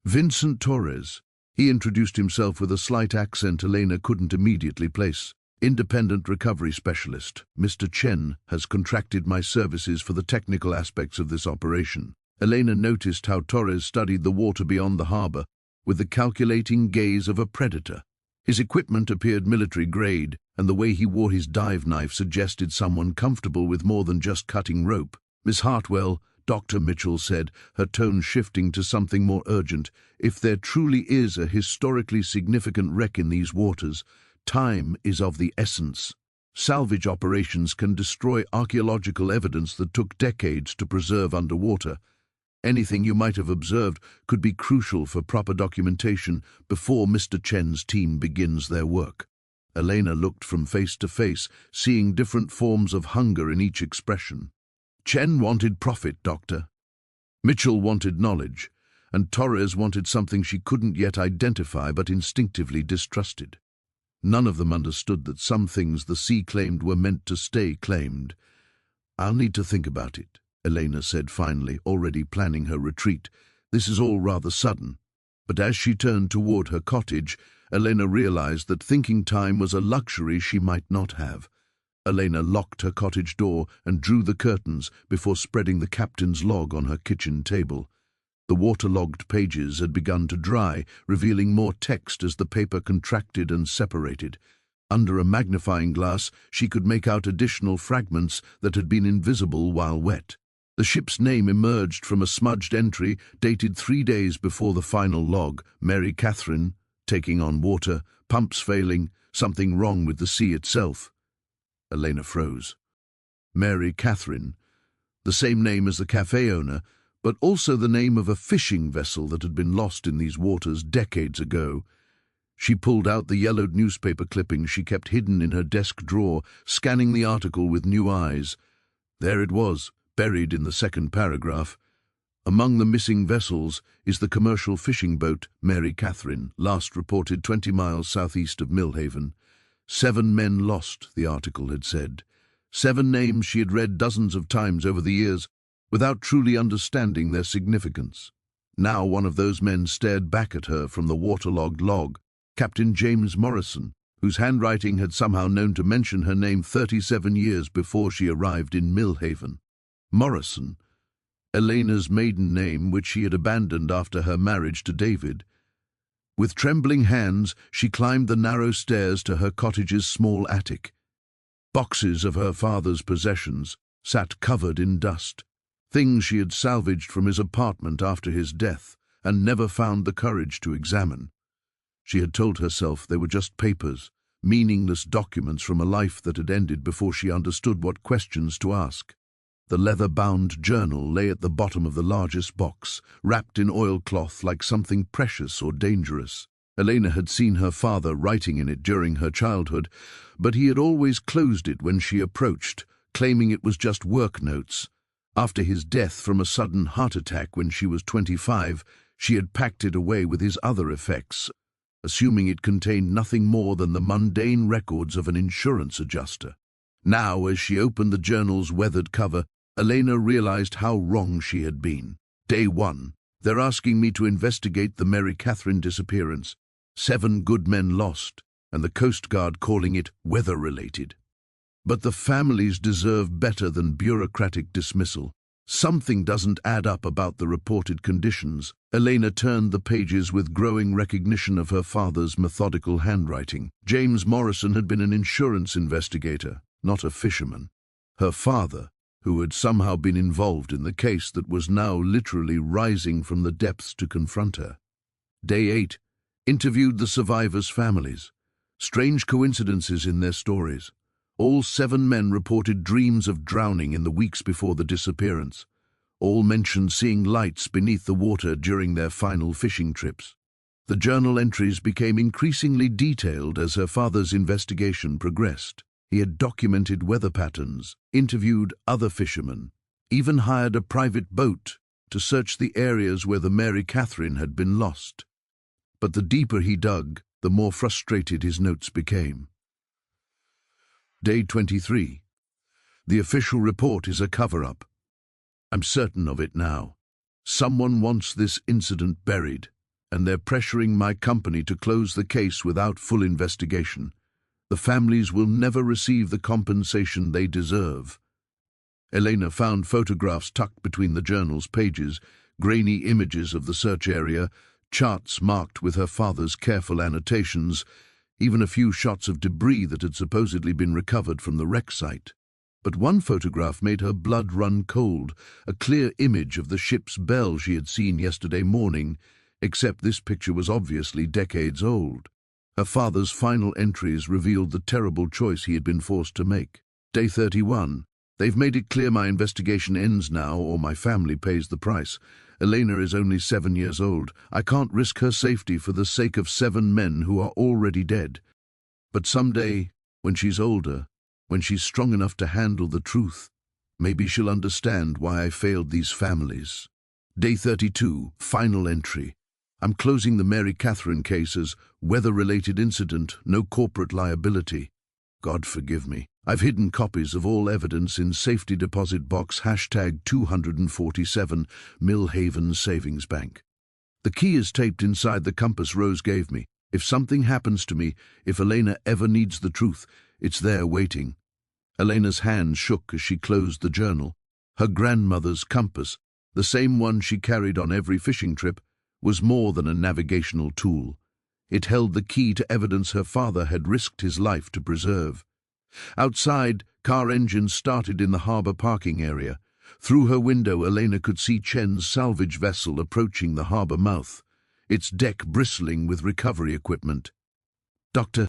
"Vincent Torres," he introduced himself with a slight accent Elena couldn't immediately place. "Independent recovery specialist. Mr. Chen has contracted my services for the technical aspects of this operation." Elena noticed how Torres studied the water beyond the harbor with the calculating gaze of a predator. His equipment appeared military-grade, and the way he wore his dive knife suggested someone comfortable with more than just cutting rope. "Miss Hartwell," Dr. Mitchell said, her tone shifting to something more urgent, "if there truly is a historically significant wreck in these waters, time is of the essence. Salvage operations can destroy archaeological evidence that took decades to preserve underwater. Anything you might have observed could be crucial for proper documentation before Mr. Chen's team begins their work." Elena looked from face to face, seeing different forms of hunger in each expression. "Chen wanted profit, Doctor. Mitchell wanted knowledge, and Torres wanted something she couldn't yet identify but instinctively distrusted. None of them understood that some things the sea claimed were meant to stay claimed. "I'll need to think about it," Elena said finally, already planning her retreat. "This is all rather sudden." But as she turned toward her cottage, Elena realized that thinking time was a luxury she might not have. Elena locked her cottage door and drew the curtains before spreading the captain's log on her kitchen table. The waterlogged pages had begun to dry, revealing more text as the paper contracted and separated. Under a magnifying glass, she could make out additional fragments that had been invisible while wet. The ship's name emerged from a smudged entry dated 3 days before the final log. Mary Catherine, taking on water, pumps failing, something wrong with the sea itself. Elena froze. Mary Catherine, the same name as the cafe owner, but also the name of a fishing vessel that had been lost in these waters decades ago. She pulled out the yellowed newspaper clipping she kept hidden in her desk drawer, scanning the article with new eyes. There it was, buried in the second paragraph. Among the missing vessels is the commercial fishing boat Mary Catherine, last reported 20 miles southeast of Millhaven. 7 men lost, the article had said. 7 names she had read dozens of times over the years, without truly understanding their significance. Now one of those men stared back at her from the waterlogged log, Captain James Morrison, whose handwriting had somehow known to mention her name 37 years before she arrived in Millhaven. Morrison, Elena's maiden name, which she had abandoned after her marriage to David. With trembling hands, she climbed the narrow stairs to her cottage's small attic. Boxes of her father's possessions sat covered in dust, things she had salvaged from his apartment after his death and never found the courage to examine. She had told herself they were just papers, meaningless documents from a life that had ended before she understood what questions to ask. The leather-bound journal lay at the bottom of the largest box, wrapped in oilcloth like something precious or dangerous. Elena had seen her father writing in it during her childhood, but he had always closed it when she approached, claiming it was just work notes. After his death from a sudden heart attack when she was 25, she had packed it away with his other effects, assuming it contained nothing more than the mundane records of an insurance adjuster. Now, as she opened the journal's weathered cover, Elena realized how wrong she had been. Day 1. They're asking me to investigate the Mary Catherine disappearance. 7 good men lost, and the Coast Guard calling it weather-related. But the families deserve better than bureaucratic dismissal. Something doesn't add up about the reported conditions. Elena turned the pages with growing recognition of her father's methodical handwriting. James Morrison had been an insurance investigator, not a fisherman. Her father, who had somehow been involved in the case that was now literally rising from the depths to confront her. Day 8. Interviewed the survivors' families. Strange coincidences in their stories. All 7 men reported dreams of drowning in the weeks before the disappearance. All mentioned seeing lights beneath the water during their final fishing trips. The journal entries became increasingly detailed as her father's investigation progressed. He had documented weather patterns, interviewed other fishermen, even hired a private boat to search the areas where the Mary Catherine had been lost. But the deeper he dug, the more frustrated his notes became. Day 23. The official report is a cover-up. I'm certain of it now. Someone wants this incident buried, and they're pressuring my company to close the case without full investigation. The families will never receive the compensation they deserve. Elena found photographs tucked between the journal's pages, grainy images of the search area, charts marked with her father's careful annotations, even a few shots of debris that had supposedly been recovered from the wreck site. But one photograph made her blood run cold, a clear image of the ship's bell she had seen yesterday morning, except this picture was obviously decades old. Her father's final entries revealed the terrible choice he had been forced to make. Day 31. They've made it clear my investigation ends now or my family pays the price. Elena is only 7 years old. I can't risk her safety for the sake of 7 men who are already dead. But someday, when she's older, when she's strong enough to handle the truth, maybe she'll understand why I failed these families. Day 32, final entry. I'm closing the Mary Catherine case as weather-related incident, no corporate liability. God forgive me. I've hidden copies of all evidence in safety deposit box #247 Millhaven Savings Bank. The key is taped inside the compass Rose gave me. If something happens to me, if Elena ever needs the truth, it's there waiting. Elena's hand shook as she closed the journal. Her grandmother's compass, the same one she carried on every fishing trip, was more than a navigational tool. It held the key to evidence her father had risked his life to preserve. Outside, car engines started in the harbour parking area. Through her window, Elena could see Chen's salvage vessel approaching the harbour mouth, its deck bristling with recovery equipment. Dr.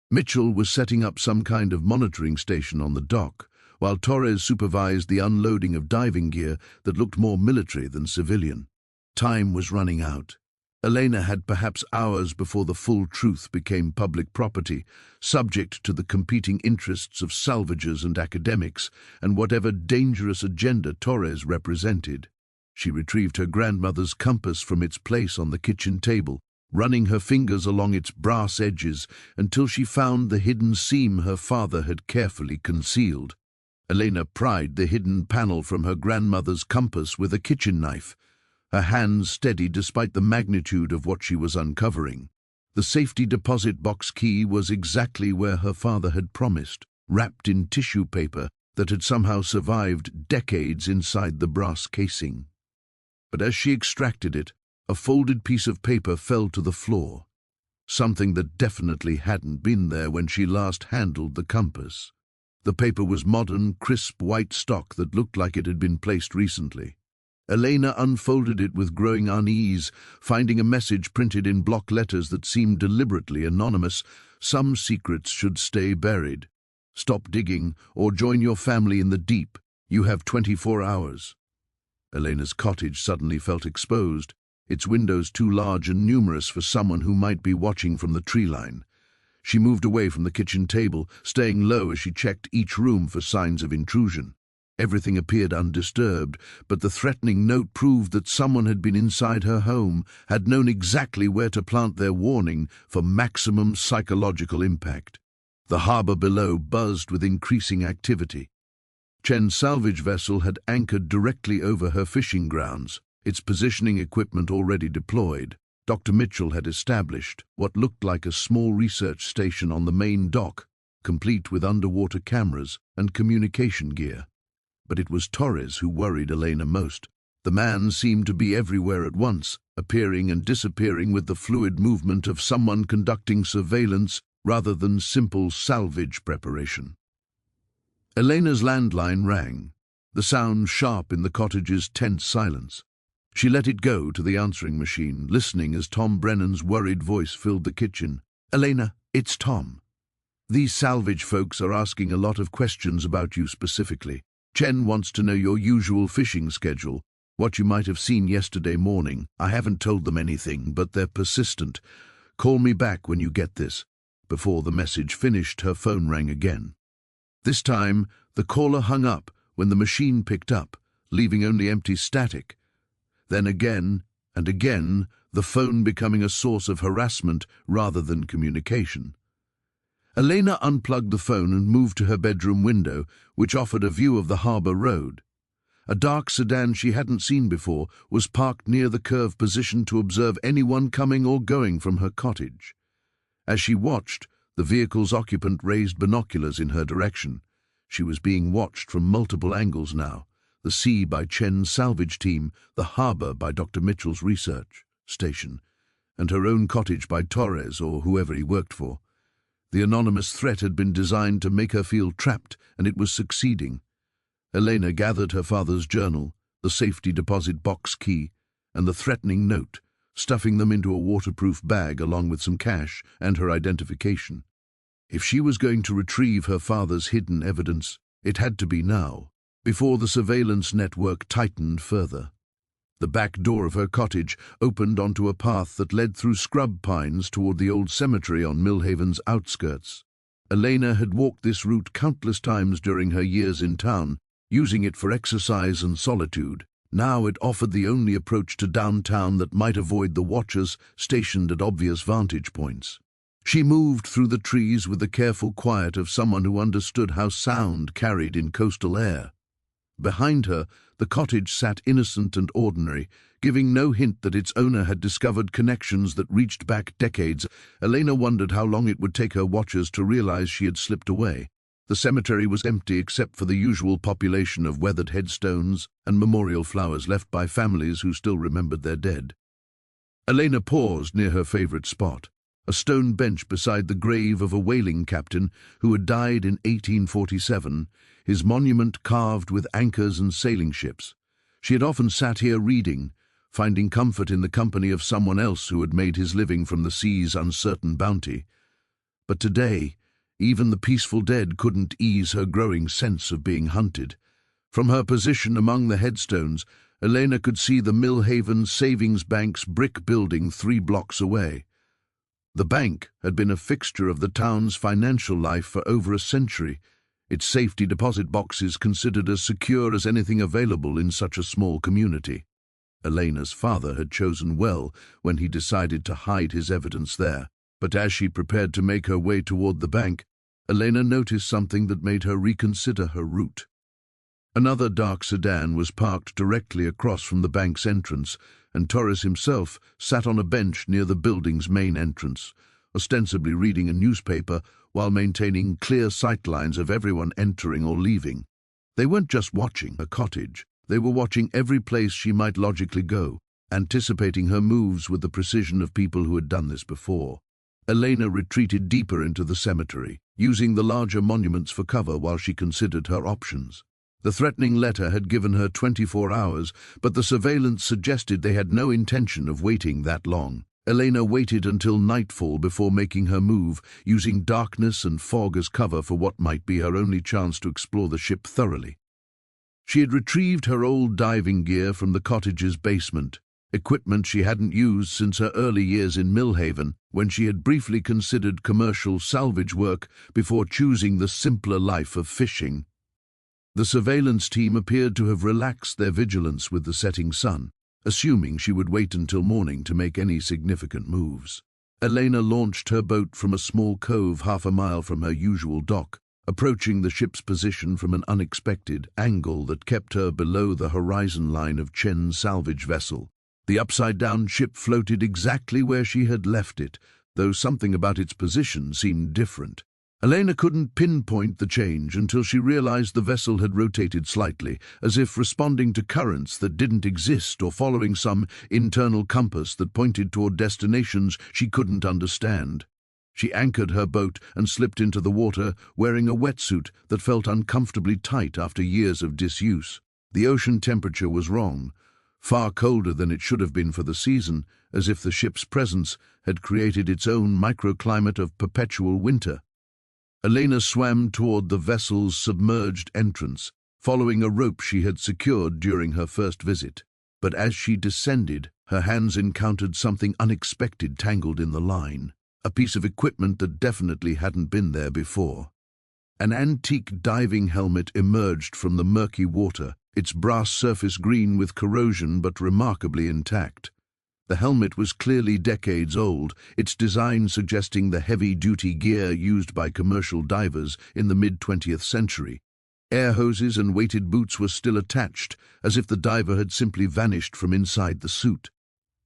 Mitchell was setting up some kind of monitoring station on the dock, while Torres supervised the unloading of diving gear that looked more military than civilian. Time was running out. Elena had perhaps hours before the full truth became public property, subject to the competing interests of salvagers and academics, and whatever dangerous agenda Torres represented. She retrieved her grandmother's compass from its place on the kitchen table, running her fingers along its brass edges until she found the hidden seam her father had carefully concealed. Elena pried the hidden panel from her grandmother's compass with a kitchen knife, her hands steady despite the magnitude of what she was uncovering. The safety deposit box key was exactly where her father had promised, wrapped in tissue paper that had somehow survived decades inside the brass casing. But as she extracted it, a folded piece of paper fell to the floor, something that definitely hadn't been there when she last handled the compass. The paper was modern, crisp white stock that looked like it had been placed recently. Elena unfolded it with growing unease, finding a message printed in block letters that seemed deliberately anonymous. Some secrets should stay buried. Stop digging or join your family in the deep. You have 24 hours. Elena's cottage suddenly felt exposed, its windows too large and numerous for someone who might be watching from the tree line. She moved away from the kitchen table, staying low as she checked each room for signs of intrusion. Everything appeared undisturbed, but the threatening note proved that someone had been inside her home, had known exactly where to plant their warning for maximum psychological impact. The harbour below buzzed with increasing activity. Chen's salvage vessel had anchored directly over her fishing grounds, its positioning equipment already deployed. Dr. Mitchell had established what looked like a small research station on the main dock, complete with underwater cameras and communication gear. But it was Torres who worried Elena most. The man seemed to be everywhere at once, appearing and disappearing with the fluid movement of someone conducting surveillance rather than simple salvage preparation. Elena's landline rang, the sound sharp in the cottage's tense silence. She let it go to the answering machine, listening as Tom Brennan's worried voice filled the kitchen. "Elena, it's Tom. These salvage folks are asking a lot of questions about you specifically. Chen wants to know your usual fishing schedule, what you might have seen yesterday morning. I haven't told them anything, but they're persistent. Call me back when you get this." Before the message finished, her phone rang again. This time, the caller hung up when the machine picked up, leaving only empty static. Then again and again, the phone becoming a source of harassment rather than communication. Elena unplugged the phone and moved to her bedroom window, which offered a view of the harbour road. A dark sedan she hadn't seen before was parked near the curve, positioned to observe anyone coming or going from her cottage. As she watched, the vehicle's occupant raised binoculars in her direction. She was being watched from multiple angles now: the sea by Chen's salvage team, the harbour by Dr. Mitchell's research station, and her own cottage by Torres or whoever he worked for. The anonymous threat had been designed to make her feel trapped, and it was succeeding. Elena gathered her father's journal, the safety deposit box key, and the threatening note, stuffing them into a waterproof bag along with some cash and her identification. If she was going to retrieve her father's hidden evidence, it had to be now, before the surveillance network tightened further. The back door of her cottage opened onto a path that led through scrub pines toward the old cemetery on Millhaven's outskirts. Elena had walked this route countless times during her years in town, using it for exercise and solitude. Now it offered the only approach to downtown that might avoid the watchers stationed at obvious vantage points. She moved through the trees with the careful quiet of someone who understood how sound carried in coastal air. Behind her, the cottage sat innocent and ordinary, giving no hint that its owner had discovered connections that reached back decades. Elena wondered how long it would take her watchers to realize she had slipped away. The cemetery was empty except for the usual population of weathered headstones and memorial flowers left by families who still remembered their dead. Elena paused near her favorite spot, a stone bench beside the grave of a whaling captain who had died in 1847, his monument carved with anchors and sailing ships. She had often sat here reading, finding comfort in the company of someone else who had made his living from the sea's uncertain bounty. But today, even the peaceful dead couldn't ease her growing sense of being hunted. From her position among the headstones, Elena could see the Millhaven Savings Bank's brick building 3 blocks away. The bank had been a fixture of the town's financial life for over a century, its safety deposit boxes considered as secure as anything available in such a small community. Elena's father had chosen well when he decided to hide his evidence there. But as she prepared to make her way toward the bank, Elena noticed something that made her reconsider her route. Another dark sedan was parked directly across from the bank's entrance, and Torres himself sat on a bench near the building's main entrance, ostensibly reading a newspaper while maintaining clear sightlines of everyone entering or leaving. They weren't just watching her cottage, they were watching every place she might logically go, anticipating her moves with the precision of people who had done this before. Elena retreated deeper into the cemetery, using the larger monuments for cover while she considered her options. The threatening letter had given her 24 hours, but the surveillance suggested they had no intention of waiting that long. Elena waited until nightfall before making her move, using darkness and fog as cover for what might be her only chance to explore the ship thoroughly. She had retrieved her old diving gear from the cottage's basement, equipment she hadn't used since her early years in Millhaven, when she had briefly considered commercial salvage work before choosing the simpler life of fishing. The surveillance team appeared to have relaxed their vigilance with the setting sun, assuming she would wait until morning to make any significant moves. Elena launched her boat from a small cove half a mile from her usual dock, approaching the ship's position from an unexpected angle that kept her below the horizon line of Chen's salvage vessel. The upside-down ship floated exactly where she had left it, though something about its position seemed different. Elena couldn't pinpoint the change until she realized the vessel had rotated slightly, as if responding to currents that didn't exist or following some internal compass that pointed toward destinations she couldn't understand. She anchored her boat and slipped into the water, wearing a wetsuit that felt uncomfortably tight after years of disuse. The ocean temperature was wrong, far colder than it should have been for the season, as if the ship's presence had created its own microclimate of perpetual winter. Elena swam toward the vessel's submerged entrance, following a rope she had secured during her first visit. But as she descended, her hands encountered something unexpected tangled in the line, a piece of equipment that definitely hadn't been there before. An antique diving helmet emerged from the murky water, its brass surface green with corrosion but remarkably intact. The helmet was clearly decades old, its design suggesting the heavy-duty gear used by commercial divers in the mid-20th century. Air hoses and weighted boots were still attached, as if the diver had simply vanished from inside the suit.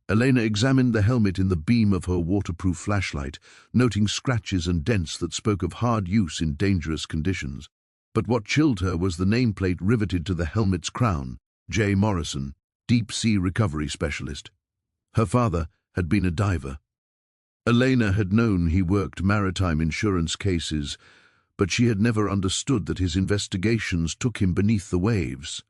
Elena examined the helmet in the beam of her waterproof flashlight, noting scratches and dents that spoke of hard use in dangerous conditions. But what chilled her was the nameplate riveted to the helmet's crown, J. Morrison, deep-sea recovery specialist. Her father had been a diver. Elena had known he worked maritime insurance cases, but she had never understood that his investigations took him beneath the waves.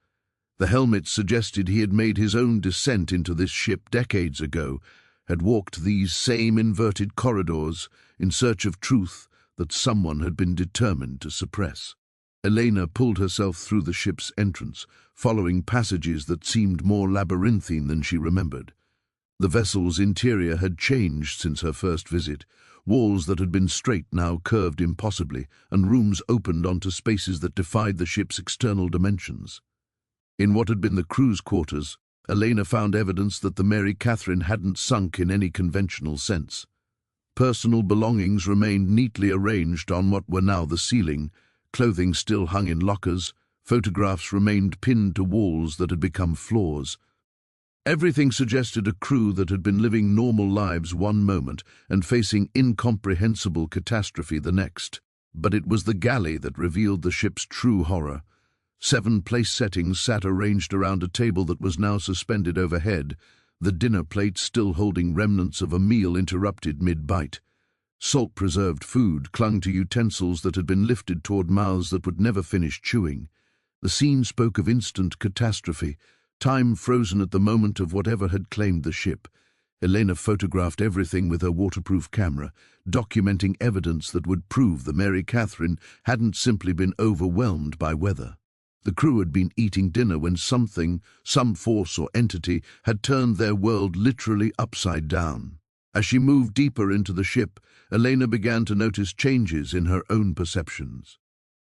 The helmet suggested he had made his own descent into this ship decades ago, had walked these same inverted corridors in search of truth that someone had been determined to suppress. Elena pulled herself through the ship's entrance, following passages that seemed more labyrinthine than she remembered. The vessel's interior had changed since her first visit. Walls that had been straight now curved impossibly, and rooms opened onto spaces that defied the ship's external dimensions. In what had been the crew's quarters, Elena found evidence that the Mary Catherine hadn't sunk in any conventional sense. Personal belongings remained neatly arranged on what were now the ceiling, clothing still hung in lockers, photographs remained pinned to walls that had become floors. Everything suggested a crew that had been living normal lives one moment and facing incomprehensible catastrophe the next. But it was the galley that revealed the ship's true horror. 7 place settings sat arranged around a table that was now suspended overhead, the dinner plate still holding remnants of a meal interrupted mid-bite. Salt-preserved food clung to utensils that had been lifted toward mouths that would never finish chewing. The scene spoke of instant catastrophe, time frozen at the moment of whatever had claimed the ship. Elena photographed everything with her waterproof camera, documenting evidence that would prove the Mary Catherine hadn't simply been overwhelmed by weather. The crew had been eating dinner when something, some force or entity, had turned their world literally upside down. As she moved deeper into the ship, Elena began to notice changes in her own perceptions.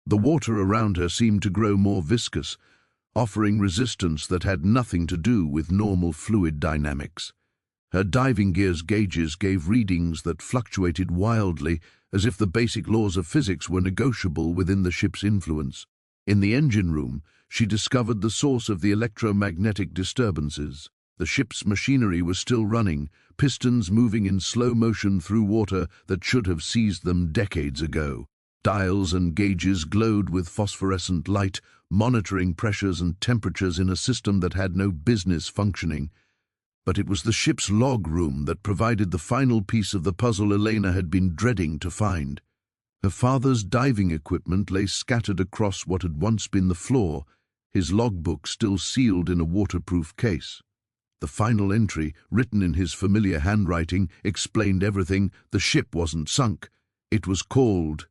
The water around her seemed to grow more viscous, offering resistance that had nothing to do with normal fluid dynamics. Her diving gear's gauges gave readings that fluctuated wildly, as if the basic laws of physics were negotiable within the ship's influence. In the engine room, she discovered the source of the electromagnetic disturbances. The ship's machinery was still running, pistons moving in slow motion through water that should have seized them decades ago. Dials and gauges glowed with phosphorescent light, monitoring pressures and temperatures in a system that had no business functioning. But it was the ship's log room that provided the final piece of the puzzle Elena had been dreading to find. Her father's diving equipment lay scattered across what had once been the floor, his logbook still sealed in a waterproof case. The final entry, written in his familiar handwriting, explained everything. The ship wasn't sunk. It was called.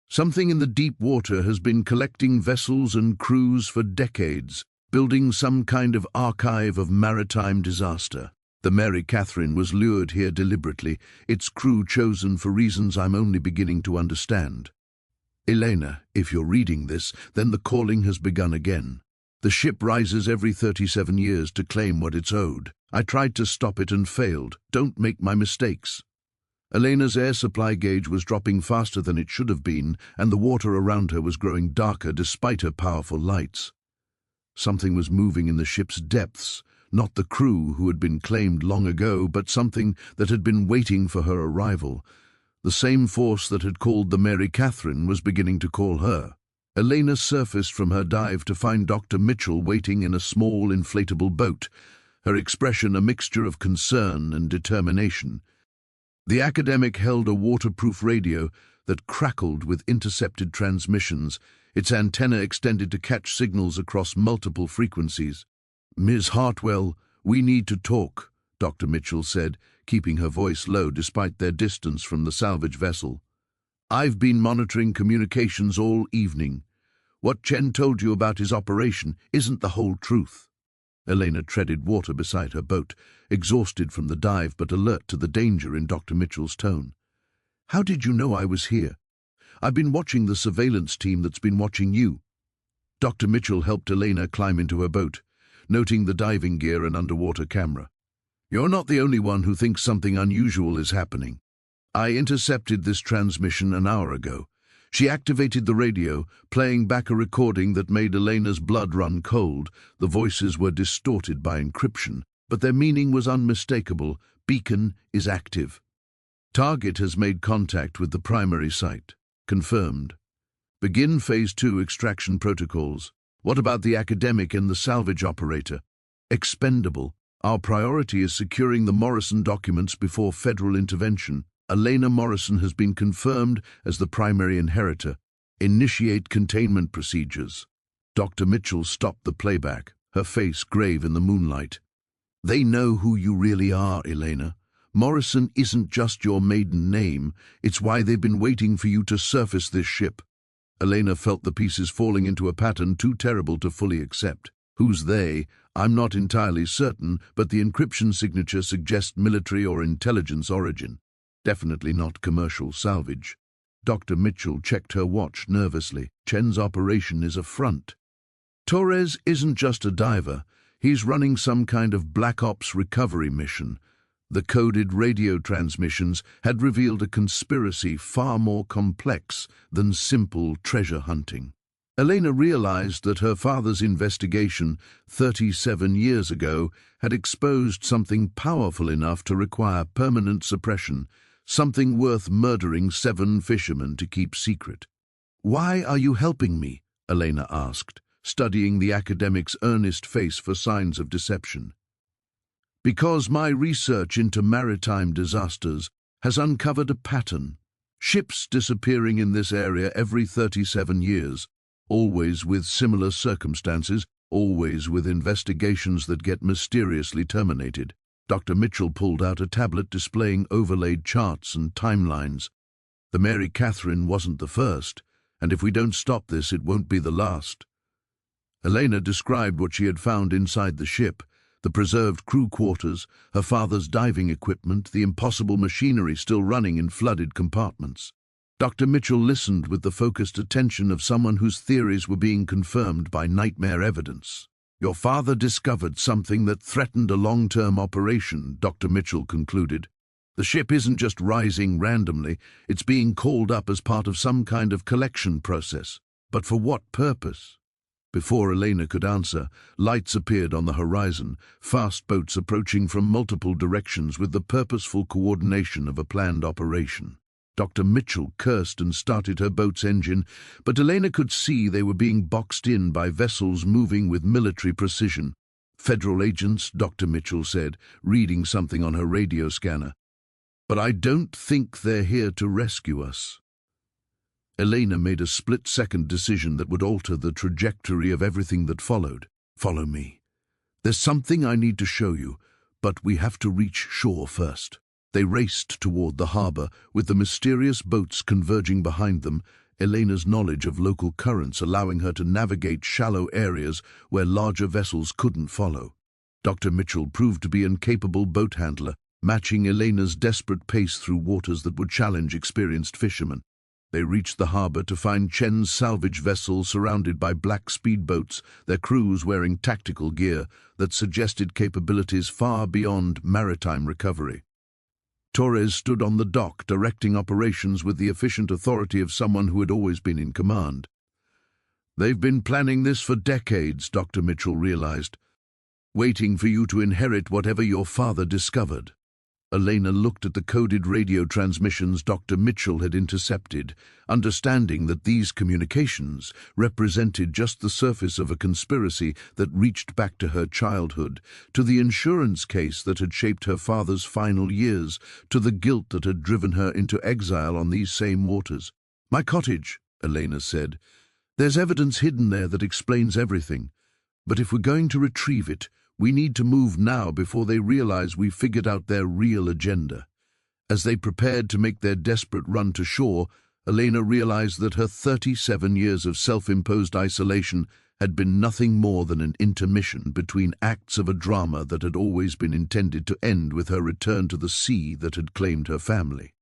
Something in the deep water has been collecting vessels and crews for decades, building some kind of archive of maritime disaster. The Mary Catherine was lured here deliberately, its crew chosen for reasons I'm only beginning to understand. Elena, if you're reading this, then the calling has begun again. The ship rises every 37 years to claim what it's owed. I tried to stop it and failed. Don't make my mistakes. Elena's air supply gauge was dropping faster than it should have been, and the water around her was growing darker despite her powerful lights. Something was moving in the ship's depths, not the crew who had been claimed long ago, but something that had been waiting for her arrival. The same force that had called the Mary Catherine was beginning to call her. Elena surfaced from her dive to find Dr. Mitchell waiting in a small inflatable boat, her expression a mixture of concern and determination. The academic held a waterproof radio that crackled with intercepted transmissions, its antenna extended to catch signals across multiple frequencies. "Ms. Hartwell, we need to talk," Dr. Mitchell said, keeping her voice low despite their distance from the salvage vessel. "I've been monitoring communications all evening. What Chen told you about his operation isn't the whole truth." Elena treaded water beside her boat, exhausted from the dive but alert to the danger in Dr. Mitchell's tone. "How did you know I was here? I've been watching the surveillance team that's been watching you." Dr. Mitchell helped Elena climb into her boat, noting the diving gear and underwater camera. "You're not the only one who thinks something unusual is happening. I intercepted this transmission an hour ago." She activated the radio, playing back a recording that made Elena's blood run cold. The voices were distorted by encryption, but their meaning was unmistakable. "Beacon is active. Target has made contact with the primary site. Confirmed. Begin Phase 2 extraction protocols. What about the academic and the salvage operator?" "Expendable. Our priority is securing the Morrison documents before federal intervention. Elena Morrison has been confirmed as the primary inheritor. Initiate containment procedures." Dr. Mitchell stopped the playback, her face grave in the moonlight. "They know who you really are, Elena. Morrison isn't just your maiden name. It's why they've been waiting for you to surface this ship." Elena felt the pieces falling into a pattern too terrible to fully accept. "Who's they? I'm not entirely certain, but the encryption signature suggests military or intelligence origin. Definitely not commercial salvage." Dr. Mitchell checked her watch nervously. "Chen's operation is a front. Torres isn't just a diver. He's running some kind of Black Ops recovery mission." The coded radio transmissions had revealed a conspiracy far more complex than simple treasure hunting. Elena realized that her father's investigation 37 years ago had exposed something powerful enough to require permanent suppression, something worth murdering 7 fishermen to keep secret. "Why are you helping me?" Elena asked, studying the academic's earnest face for signs of deception. "Because my research into maritime disasters has uncovered a pattern. Ships disappearing in this area every 37 years, always with similar circumstances, always with investigations that get mysteriously terminated." Dr. Mitchell pulled out a tablet displaying overlaid charts and timelines. "The Mary Catherine wasn't the first, and if we don't stop this, it won't be the last." Elena described what she had found inside the ship: the preserved crew quarters, her father's diving equipment, the impossible machinery still running in flooded compartments. Dr. Mitchell listened with the focused attention of someone whose theories were being confirmed by nightmare evidence. "Your father discovered something that threatened a long-term operation," Dr. Mitchell concluded. "The ship isn't just rising randomly, it's being called up as part of some kind of collection process. But for what purpose?" Before Elena could answer, lights appeared on the horizon, fast boats approaching from multiple directions with the purposeful coordination of a planned operation. Dr. Mitchell cursed and started her boat's engine, but Elena could see they were being boxed in by vessels moving with military precision. "Federal agents," Dr. Mitchell said, reading something on her radio scanner. "But I don't think they're here to rescue us." Elena made a split-second decision that would alter the trajectory of everything that followed. "Follow me. There's something I need to show you, but we have to reach shore first." They raced toward the harbor, with the mysterious boats converging behind them, Elena's knowledge of local currents allowing her to navigate shallow areas where larger vessels couldn't follow. Dr. Mitchell proved to be an incapable boat handler, matching Elena's desperate pace through waters that would challenge experienced fishermen. They reached the harbor to find Chen's salvage vessel surrounded by black speedboats, their crews wearing tactical gear that suggested capabilities far beyond maritime recovery. Torres stood on the dock, directing operations with the efficient authority of someone who had always been in command. "They've been planning this for decades," Dr. Mitchell realized, "waiting for you to inherit whatever your father discovered." Elena looked at the coded radio transmissions Dr. Mitchell had intercepted, understanding that these communications represented just the surface of a conspiracy that reached back to her childhood, to the insurance case that had shaped her father's final years, to the guilt that had driven her into exile on these same waters. "My cottage," Elena said. "There's evidence hidden there that explains everything. But if we're going to retrieve it, we need to move now before they realize we've figured out their real agenda." As they prepared to make their desperate run to shore, Elena realized that her 37 years of self-imposed isolation had been nothing more than an intermission between acts of a drama that had always been intended to end with her return to the sea that had claimed her family.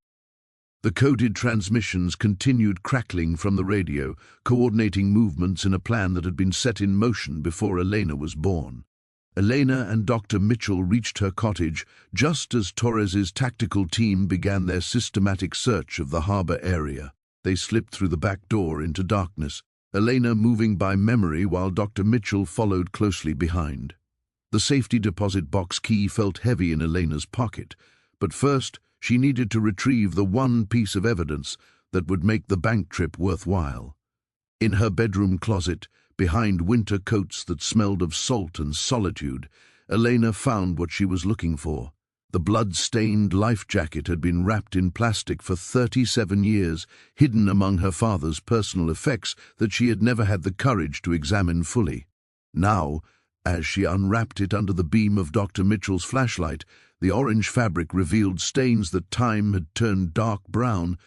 The coded transmissions continued crackling from the radio, coordinating movements in a plan that had been set in motion before Elena was born. Elena and Dr. Mitchell reached her cottage just as Torres's tactical team began their systematic search of the harbor area. They slipped through the back door into darkness, Elena moving by memory while Dr. Mitchell followed closely behind. The safety deposit box key felt heavy in Elena's pocket, but first she needed to retrieve the one piece of evidence that would make the bank trip worthwhile. In her bedroom closet, behind winter coats that smelled of salt and solitude, Elena found what she was looking for. The blood-stained life jacket had been wrapped in plastic for 37 years, hidden among her father's personal effects that she had never had the courage to examine fully. Now, as she unwrapped it under the beam of Dr. Mitchell's flashlight, the orange fabric revealed stains that time had turned dark brown,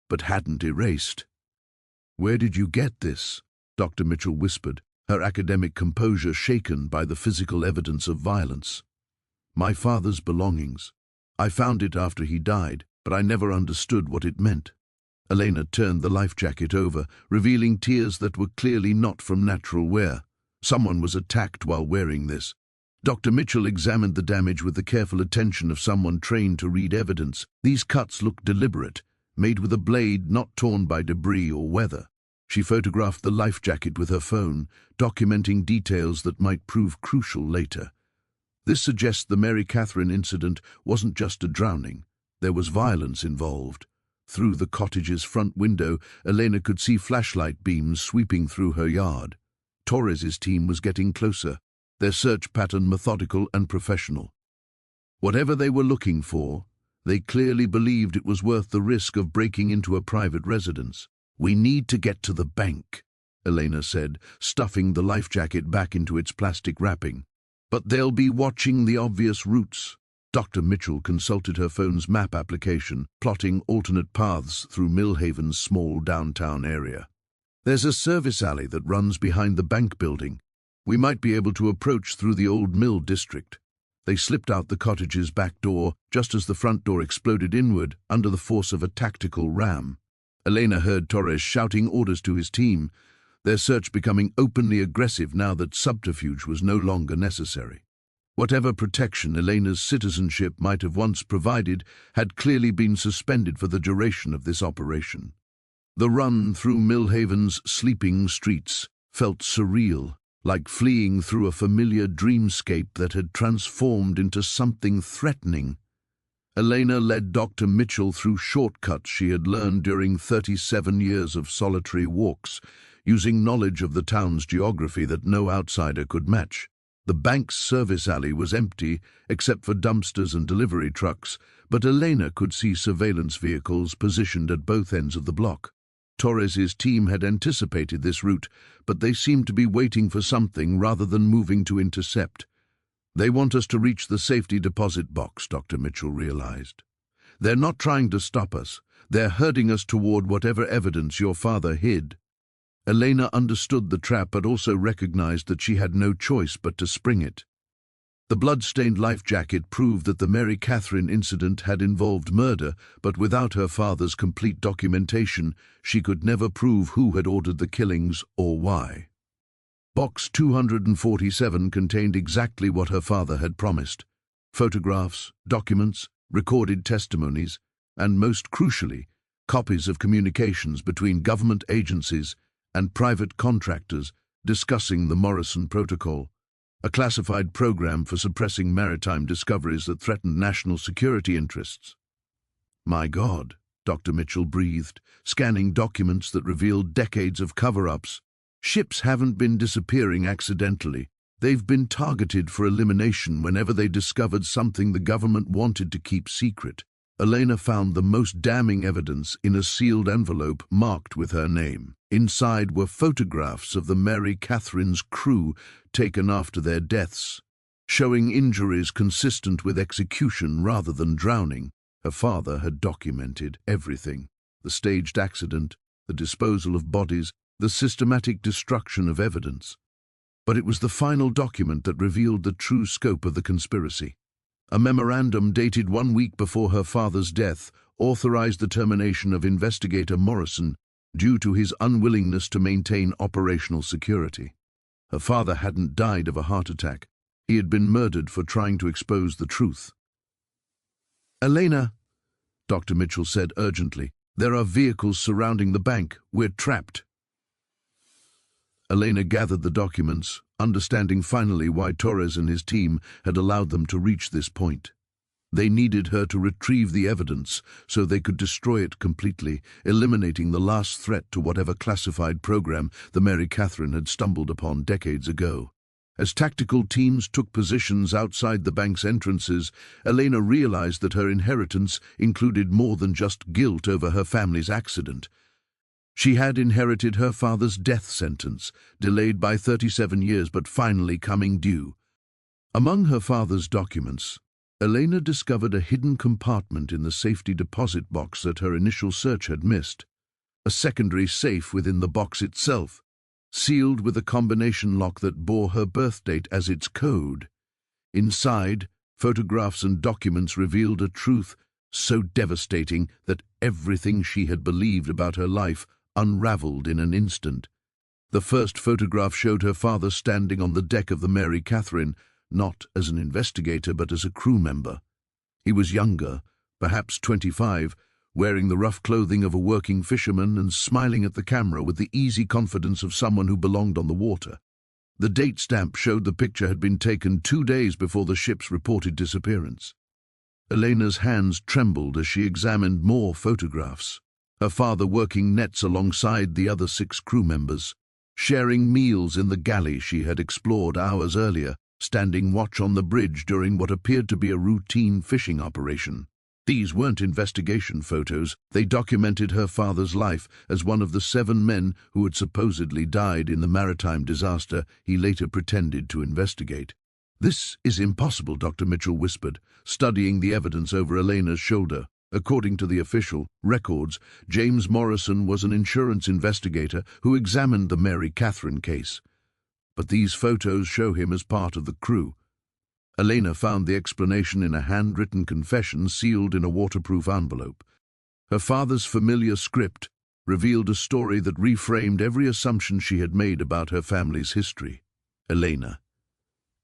but hadn't erased. "Where did you get this?" Dr. Mitchell whispered, her academic composure shaken by the physical evidence of violence. "My father's belongings. I found it after he died, but I never understood what it meant." Elena turned the life jacket over, revealing tears that were clearly not from natural wear. Someone was attacked while wearing this. Dr. Mitchell examined the damage with the careful attention of someone trained to read evidence. These cuts looked deliberate, made with a blade not torn by debris or weather. She photographed the life jacket with her phone, documenting details that might prove crucial later. This suggests the Mary Catherine incident wasn't just a drowning. There was violence involved. Through the cottage's front window, Elena could see flashlight beams sweeping through her yard. Torres's team was getting closer, their search pattern methodical and professional. Whatever they were looking for, they clearly believed it was worth the risk of breaking into a private residence. "We need to get to the bank," Elena said, stuffing the life jacket back into its plastic wrapping. "But they'll be watching the obvious routes." Dr. Mitchell consulted her phone's map application, plotting alternate paths through Millhaven's small downtown area. "There's a service alley that runs behind the bank building. We might be able to approach through the old mill district." They slipped out the cottage's back door just as the front door exploded inward under the force of a tactical ram. Elena heard Torres shouting orders to his team, their search becoming openly aggressive now that subterfuge was no longer necessary. Whatever protection Elena's citizenship might have once provided had clearly been suspended for the duration of this operation. The run through Millhaven's sleeping streets felt surreal, like fleeing through a familiar dreamscape that had transformed into something threatening. Elena led Dr. Mitchell through shortcuts she had learned during 37 years of solitary walks, using knowledge of the town's geography that no outsider could match. The bank's service alley was empty, except for dumpsters and delivery trucks, but Elena could see surveillance vehicles positioned at both ends of the block. Torres's team had anticipated this route, but they seemed to be waiting for something rather than moving to intercept. "They want us to reach the safety deposit box," Dr. Mitchell realized. "They're not trying to stop us. They're herding us toward whatever evidence your father hid." Elena understood the trap but also recognized that she had no choice but to spring it. The blood-stained life jacket proved that the Mary Catherine incident had involved murder, but without her father's complete documentation, she could never prove who had ordered the killings or why. Box 247 contained exactly what her father had promised: photographs, documents, recorded testimonies, and most crucially, copies of communications between government agencies and private contractors discussing the Morrison Protocol, a classified program for suppressing maritime discoveries that threatened national security interests. "My God," Dr. Mitchell breathed, scanning documents that revealed decades of cover-ups. "Ships haven't been disappearing accidentally. They've been targeted for elimination whenever they discovered something the government wanted to keep secret." Elena found the most damning evidence in a sealed envelope marked with her name. Inside were photographs of the Mary Catherine's crew taken after their deaths, showing injuries consistent with execution rather than drowning. Her father had documented everything: the staged accident, the disposal of bodies, the systematic destruction of evidence. But it was the final document that revealed the true scope of the conspiracy. A memorandum dated 1 week before her father's death authorized the termination of investigator Morrison due to his unwillingness to maintain operational security. Her father hadn't died of a heart attack. He had been murdered for trying to expose the truth. "Elena," Dr. Mitchell said urgently, "there are vehicles surrounding the bank. We're trapped." Elena gathered the documents, understanding finally why Torres and his team had allowed them to reach this point. They needed her to retrieve the evidence so they could destroy it completely, eliminating the last threat to whatever classified program the Mary Catherine had stumbled upon decades ago. As tactical teams took positions outside the bank's entrances, Elena realized that her inheritance included more than just guilt over her family's accident. She had inherited her father's death sentence, delayed by 37 years but finally coming due. Among her father's documents, Elena discovered a hidden compartment in the safety deposit box that her initial search had missed, a secondary safe within the box itself, sealed with a combination lock that bore her birth date as its code. Inside, photographs and documents revealed a truth so devastating that everything she had believed about her life unraveled in an instant. The first photograph showed her father standing on the deck of the Mary Catherine, not as an investigator but as a crew member. He was younger, perhaps 25, wearing the rough clothing of a working fisherman and smiling at the camera with the easy confidence of someone who belonged on the water. The date stamp showed the picture had been taken 2 days before the ship's reported disappearance. Elena's hands trembled as she examined more photographs. Her father working nets alongside the other 6 crew members, sharing meals in the galley she had explored hours earlier, standing watch on the bridge during what appeared to be a routine fishing operation. These weren't investigation photos. They documented her father's life as one of the 7 men who had supposedly died in the maritime disaster he later pretended to investigate. "This is impossible," Dr. Mitchell whispered, studying the evidence over Elena's shoulder. According to the official records, James Morrison was an insurance investigator who examined the Mary Catherine case. But these photos show him as part of the crew. Elena found the explanation in a handwritten confession sealed in a waterproof envelope. Her father's familiar script revealed a story that reframed every assumption she had made about her family's history. Elena,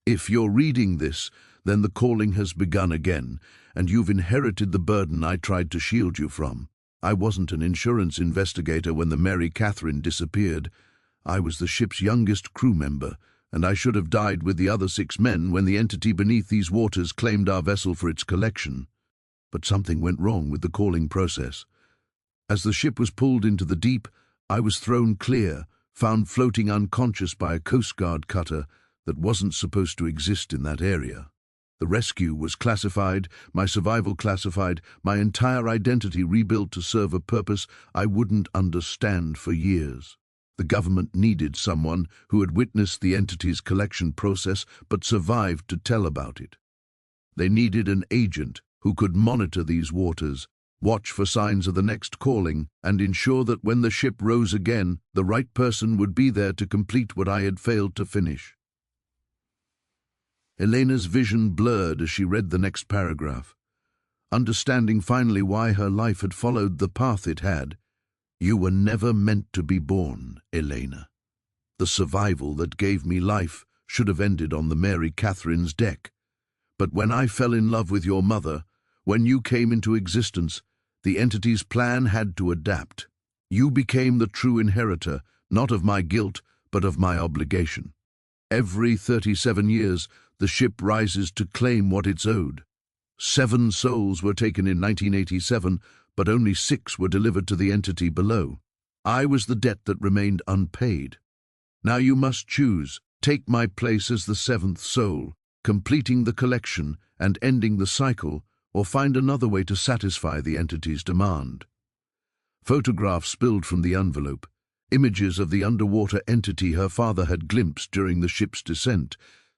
if you're reading this, then the calling has begun again, and you've inherited the burden I tried to shield you from. I wasn't an insurance investigator when the Mary Catherine disappeared. I was the ship's youngest crew member, and I should have died with the other 6 men when the entity beneath these waters claimed our vessel for its collection. But something went wrong with the calling process. As the ship was pulled into the deep, I was thrown clear, found floating unconscious by a Coast Guard cutter that wasn't supposed to exist in that area. The rescue was classified, my survival classified, my entire identity rebuilt to serve a purpose I wouldn't understand for years. The government needed someone who had witnessed the entity's collection process but survived to tell about it. They needed an agent who could monitor these waters, watch for signs of the next calling, and ensure that when the ship rose again, the right person would be there to complete what I had failed to finish. Elena's vision blurred as she read the next paragraph. Understanding finally why her life had followed the path it had, "You were never meant to be born, Elena. The survival that gave me life should have ended on the Mary Catherine's deck. But when I fell in love with your mother, when you came into existence, the entity's plan had to adapt. You became the true inheritor, not of my guilt, but of my obligation. Every 37 years, the ship rises to claim what it's owed. 7 souls were taken in 1987, but only 6 were delivered to the entity below. I was the debt that remained unpaid. Now you must choose, take my place as the 7th soul, completing the collection and ending the cycle, or find another way to satisfy the entity's demand." Photographs spilled from the envelope, images of the underwater entity her father had glimpsed during the ship's descent.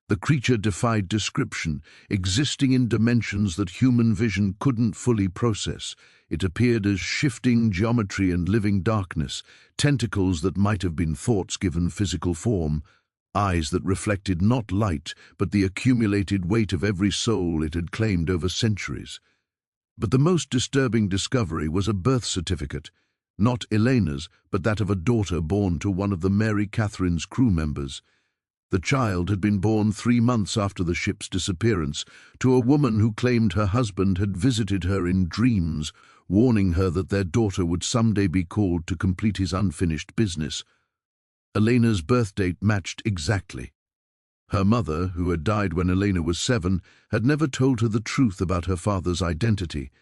The creature defied description, existing in dimensions that human vision couldn't fully process. It appeared as shifting geometry and living darkness, tentacles that might have been thoughts given physical form, eyes that reflected not light, but the accumulated weight of every soul it had claimed over centuries. But the most disturbing discovery was a birth certificate, not Elena's, but that of a daughter born to one of the Mary Catherine's crew members. The child had been born 3 months after the ship's disappearance, to a woman who claimed her husband had visited her in dreams, warning her that their daughter would someday be called to complete his unfinished business. Elena's birth date matched exactly. Her mother, who had died when Elena was 7, had never told her the truth about her father's identity.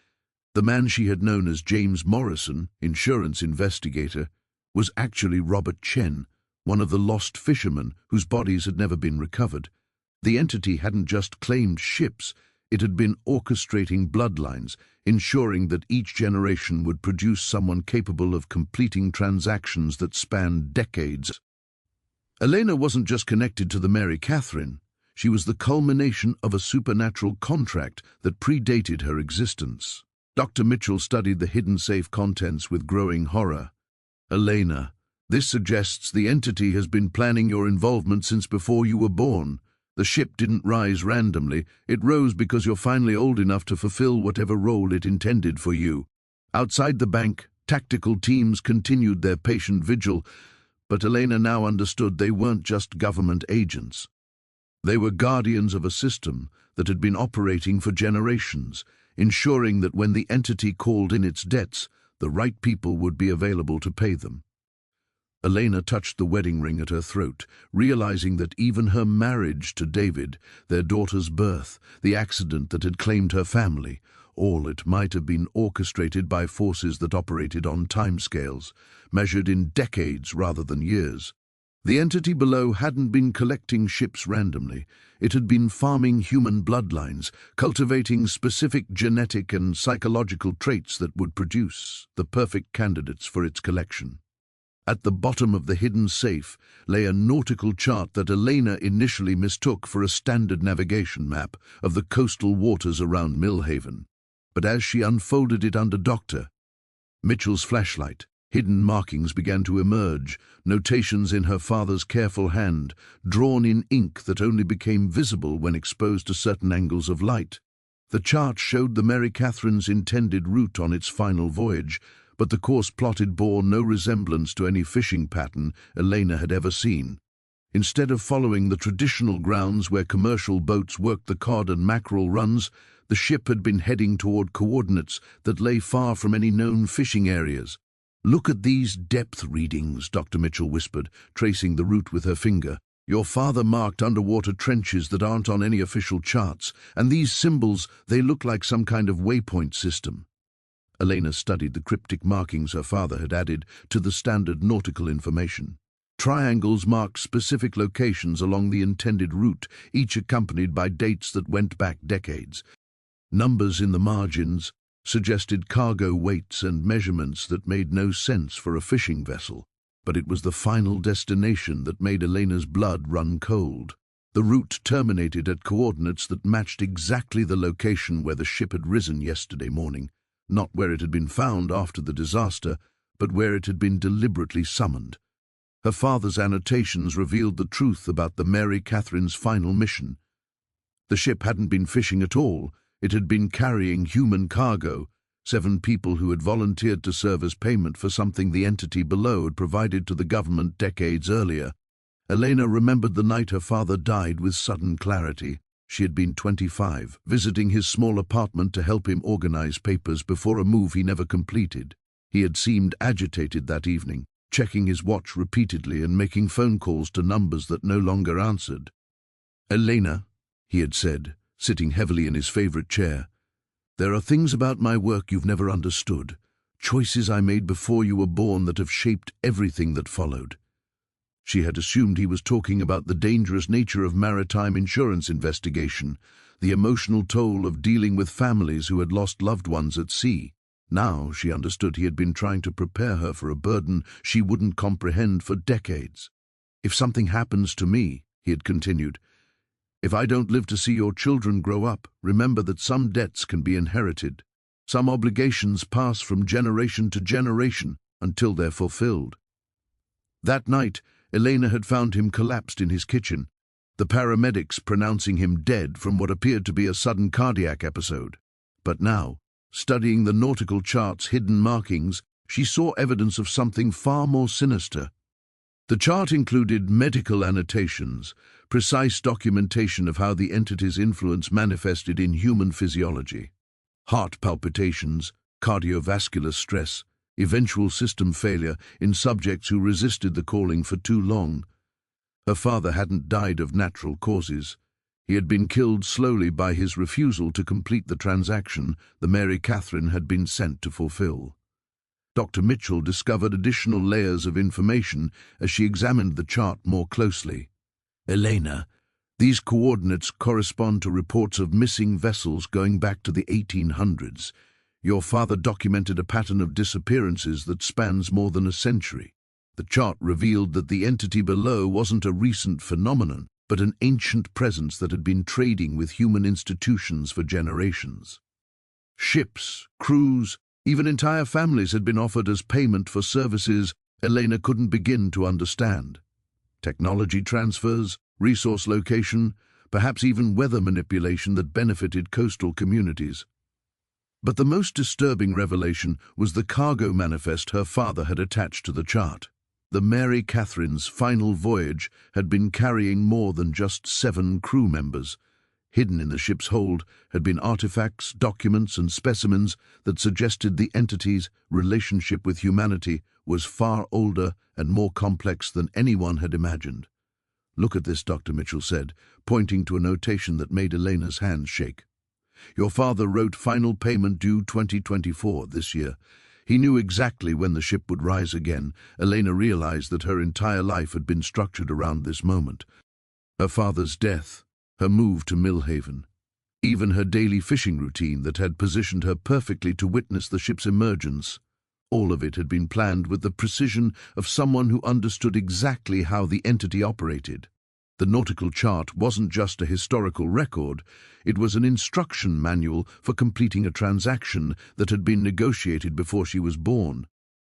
The man she had known as James Morrison, insurance investigator, was actually Robert Chen, one of the lost fishermen whose bodies had never been recovered. The entity hadn't just claimed ships, it had been orchestrating bloodlines, ensuring that each generation would produce someone capable of completing transactions that spanned decades. Elena wasn't just connected to the Mary Catherine, she was the culmination of a supernatural contract that predated her existence. Dr. Mitchell studied the hidden safe contents with growing horror. "Elena, this suggests the entity has been planning your involvement since before you were born. The ship didn't rise randomly, it rose because you're finally old enough to fulfill whatever role it intended for you." Outside the bank, tactical teams continued their patient vigil, but Elena now understood they weren't just government agents. They were guardians of a system that had been operating for generations, ensuring that when the entity called in its debts, the right people would be available to pay them. Elena touched the wedding ring at her throat, realizing that even her marriage to David, their daughter's birth, the accident that had claimed her family, all it might have been orchestrated by forces that operated on timescales, measured in decades rather than years. The entity below hadn't been collecting ships randomly. It had been farming human bloodlines, cultivating specific genetic and psychological traits that would produce the perfect candidates for its collection. At the bottom of the hidden safe lay a nautical chart that Elena initially mistook for a standard navigation map of the coastal waters around Millhaven. But as she unfolded it under Dr. Mitchell's flashlight, hidden markings began to emerge, notations in her father's careful hand, drawn in ink that only became visible when exposed to certain angles of light. The chart showed the Mary Catherine's intended route on its final voyage, but the course plotted bore no resemblance to any fishing pattern Elena had ever seen. Instead of following the traditional grounds where commercial boats worked the cod and mackerel runs, the ship had been heading toward coordinates that lay far from any known fishing areas. "Look at these depth readings," Dr. Mitchell whispered, tracing the route with her finger. "Your father marked underwater trenches that aren't on any official charts, and these symbols, they look like some kind of waypoint system." Elena studied the cryptic markings her father had added to the standard nautical information. Triangles marked specific locations along the intended route, each accompanied by dates that went back decades. Numbers in the margins suggested cargo weights and measurements that made no sense for a fishing vessel, but it was the final destination that made Elena's blood run cold. The route terminated at coordinates that matched exactly the location where the ship had risen yesterday morning, not where it had been found after the disaster, but where it had been deliberately summoned. Her father's annotations revealed the truth about the Mary Catherine's final mission. The ship hadn't been fishing at all. It had been carrying human cargo, 7 people who had volunteered to serve as payment for something the entity below had provided to the government decades earlier. Elena remembered the night her father died with sudden clarity. She had been 25, visiting his small apartment to help him organize papers before a move he never completed. He had seemed agitated that evening, checking his watch repeatedly and making phone calls to numbers that no longer answered. "Elena," he had said, sitting heavily in his favorite chair, "there are things about my work you've never understood, choices I made before you were born that have shaped everything that followed." She had assumed he was talking about the dangerous nature of maritime insurance investigation, the emotional toll of dealing with families who had lost loved ones at sea. Now she understood he had been trying to prepare her for a burden she wouldn't comprehend for decades. "If something happens to me," he had continued, "if I don't live to see your children grow up, remember that some debts can be inherited. Some obligations pass from generation to generation until they're fulfilled." That night, Elena had found him collapsed in his kitchen, the paramedics pronouncing him dead from what appeared to be a sudden cardiac episode. But now, studying the nautical chart's hidden markings, she saw evidence of something far more sinister. The chart included medical annotations, precise documentation of how the entity's influence manifested in human physiology. Heart palpitations, cardiovascular stress, eventual system failure in subjects who resisted the calling for too long. Her father hadn't died of natural causes. He had been killed slowly by his refusal to complete the transaction the Mary Catherine had been sent to fulfill. Dr. Mitchell discovered additional layers of information as she examined the chart more closely. "Elena, these coordinates correspond to reports of missing vessels going back to the 1800s. Your father documented a pattern of disappearances that spans more than a century. The chart revealed that the entity below wasn't a recent phenomenon, but an ancient presence that had been trading with human institutions for generations. Ships, crews, even entire families had been offered as payment for services Elena couldn't begin to understand. Technology transfers, resource location, perhaps even weather manipulation that benefited coastal communities. But the most disturbing revelation was the cargo manifest her father had attached to the chart. The Mary Catherine's final voyage had been carrying more than just 7 crew members. Hidden in the ship's hold had been artifacts, documents, and specimens that suggested the entity's relationship with humanity was far older and more complex than anyone had imagined. "Look at this," Dr. Mitchell said, pointing to a notation that made Elena's hands shake. "Your father wrote final payment due 2024 this year. He knew exactly when the ship would rise again." Elena realized that her entire life had been structured around this moment. Her father's death, her move to Millhaven, even her daily fishing routine that had positioned her perfectly to witness the ship's emergence. All of it had been planned with the precision of someone who understood exactly how the entity operated. The nautical chart wasn't just a historical record, it was an instruction manual for completing a transaction that had been negotiated before she was born.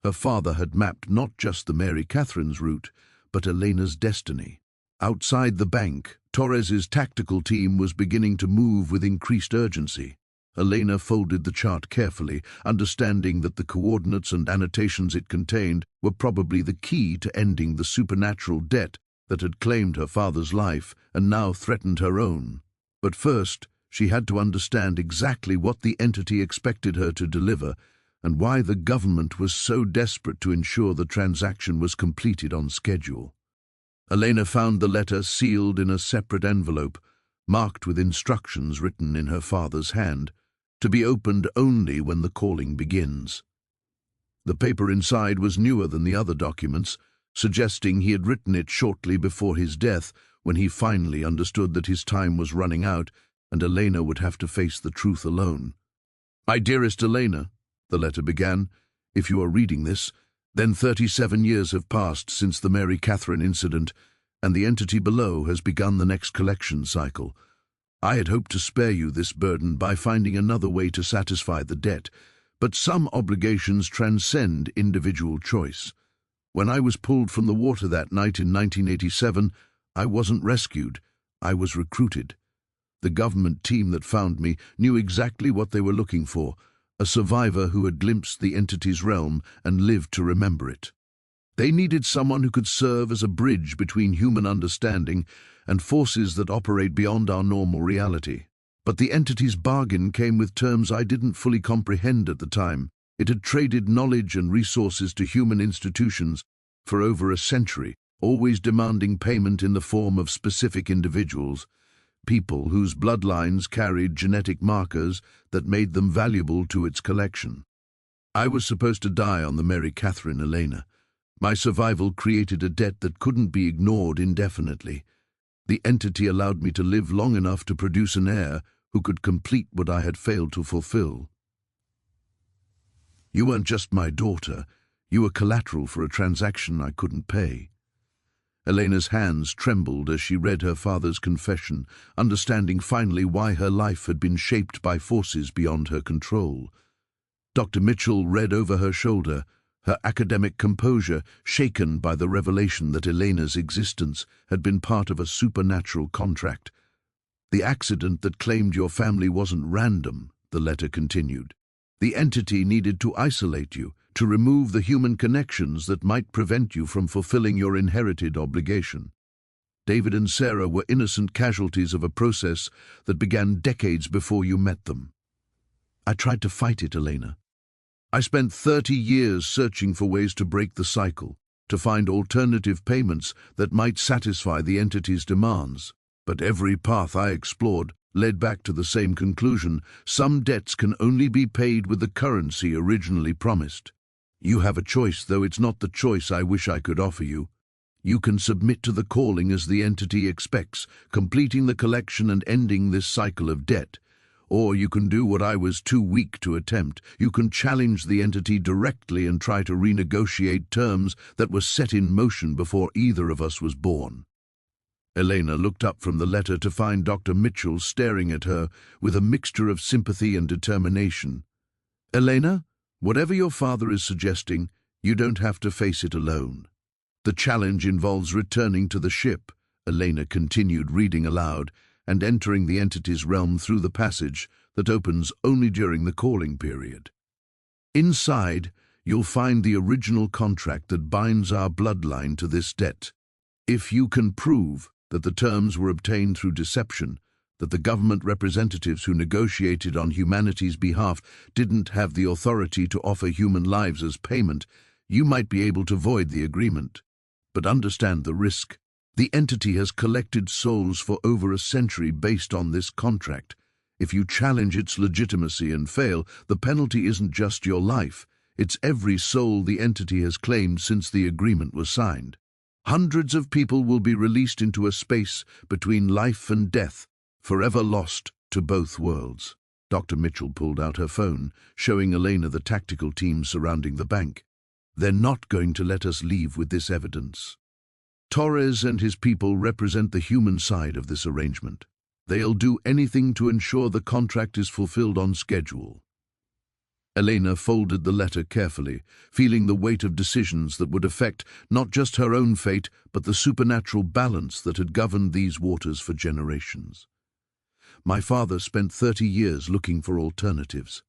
Her father had mapped not just the Mary Catherine's route, but Elena's destiny. Outside the bank, Torres's tactical team was beginning to move with increased urgency. Elena folded the chart carefully, understanding that the coordinates and annotations it contained were probably the key to ending the supernatural debt that had claimed her father's life and now threatened her own. But first, she had to understand exactly what the entity expected her to deliver and why the government was so desperate to ensure the transaction was completed on schedule. Elena found the letter sealed in a separate envelope, marked with instructions written in her father's hand, to be opened only when the calling begins. The paper inside was newer than the other documents, suggesting he had written it shortly before his death, when he finally understood that his time was running out and Elena would have to face the truth alone. "My dearest Elena," the letter began, "if you are reading this, then 37 years have passed since the Mary Catherine incident, and the entity below has begun the next collection cycle. I had hoped to spare you this burden by finding another way to satisfy the debt, but some obligations transcend individual choice. When I was pulled from the water that night in 1987, I wasn't rescued, I was recruited. The government team that found me knew exactly what they were looking for, a survivor who had glimpsed the entity's realm and lived to remember it. They needed someone who could serve as a bridge between human understanding and forces that operate beyond our normal reality. But the entity's bargain came with terms I didn't fully comprehend at the time. It had traded knowledge and resources to human institutions for over a century, always demanding payment in the form of specific individuals, people whose bloodlines carried genetic markers that made them valuable to its collection. I was supposed to die on the Mary Catherine, Elena. My survival created a debt that couldn't be ignored indefinitely. The entity allowed me to live long enough to produce an heir who could complete what I had failed to fulfill. You weren't just my daughter, you were collateral for a transaction I couldn't pay." Elena's hands trembled as she read her father's confession, understanding finally why her life had been shaped by forces beyond her control. Dr. Mitchell read over her shoulder, her academic composure shaken by the revelation that Elena's existence had been part of a supernatural contract. "The accident that claimed your family wasn't random," the letter continued. "The entity needed to isolate you, to remove the human connections that might prevent you from fulfilling your inherited obligation. David and Sarah were innocent casualties of a process that began decades before you met them. I tried to fight it, Elena. I spent 30 years searching for ways to break the cycle, to find alternative payments that might satisfy the entity's demands. But every path I explored led back to the same conclusion: some debts can only be paid with the currency originally promised. You have a choice, though it's not the choice I wish I could offer you. You can submit to the calling as the entity expects, completing the collection and ending this cycle of debt. Or you can do what I was too weak to attempt. You can challenge the entity directly and try to renegotiate terms that were set in motion before either of us was born." Elena looked up from the letter to find Dr. Mitchell staring at her with a mixture of sympathy and determination. "Elena, whatever your father is suggesting, you don't have to face it alone. The challenge involves returning to the ship," Elena continued reading aloud, "and entering the entity's realm through the passage that opens only during the calling period. Inside, you'll find the original contract that binds our bloodline to this debt. If you can prove that the terms were obtained through deception, that the government representatives who negotiated on humanity's behalf didn't have the authority to offer human lives as payment, you might be able to void the agreement. But understand the risk. The entity has collected souls for over a century based on this contract. If you challenge its legitimacy and fail, the penalty isn't just your life, it's every soul the entity has claimed since the agreement was signed. Hundreds of people will be released into a space between life and death, forever lost to both worlds. Dr. Mitchell pulled out her phone, showing Elena the tactical team surrounding the bank. They're not going to let us leave with this evidence. Torres and his people represent the human side of this arrangement. They'll do anything to ensure the contract is fulfilled on schedule. Elena folded the letter carefully, feeling the weight of decisions that would affect not just her own fate, but the supernatural balance that had governed these waters for generations. My father spent 30 years looking for alternatives.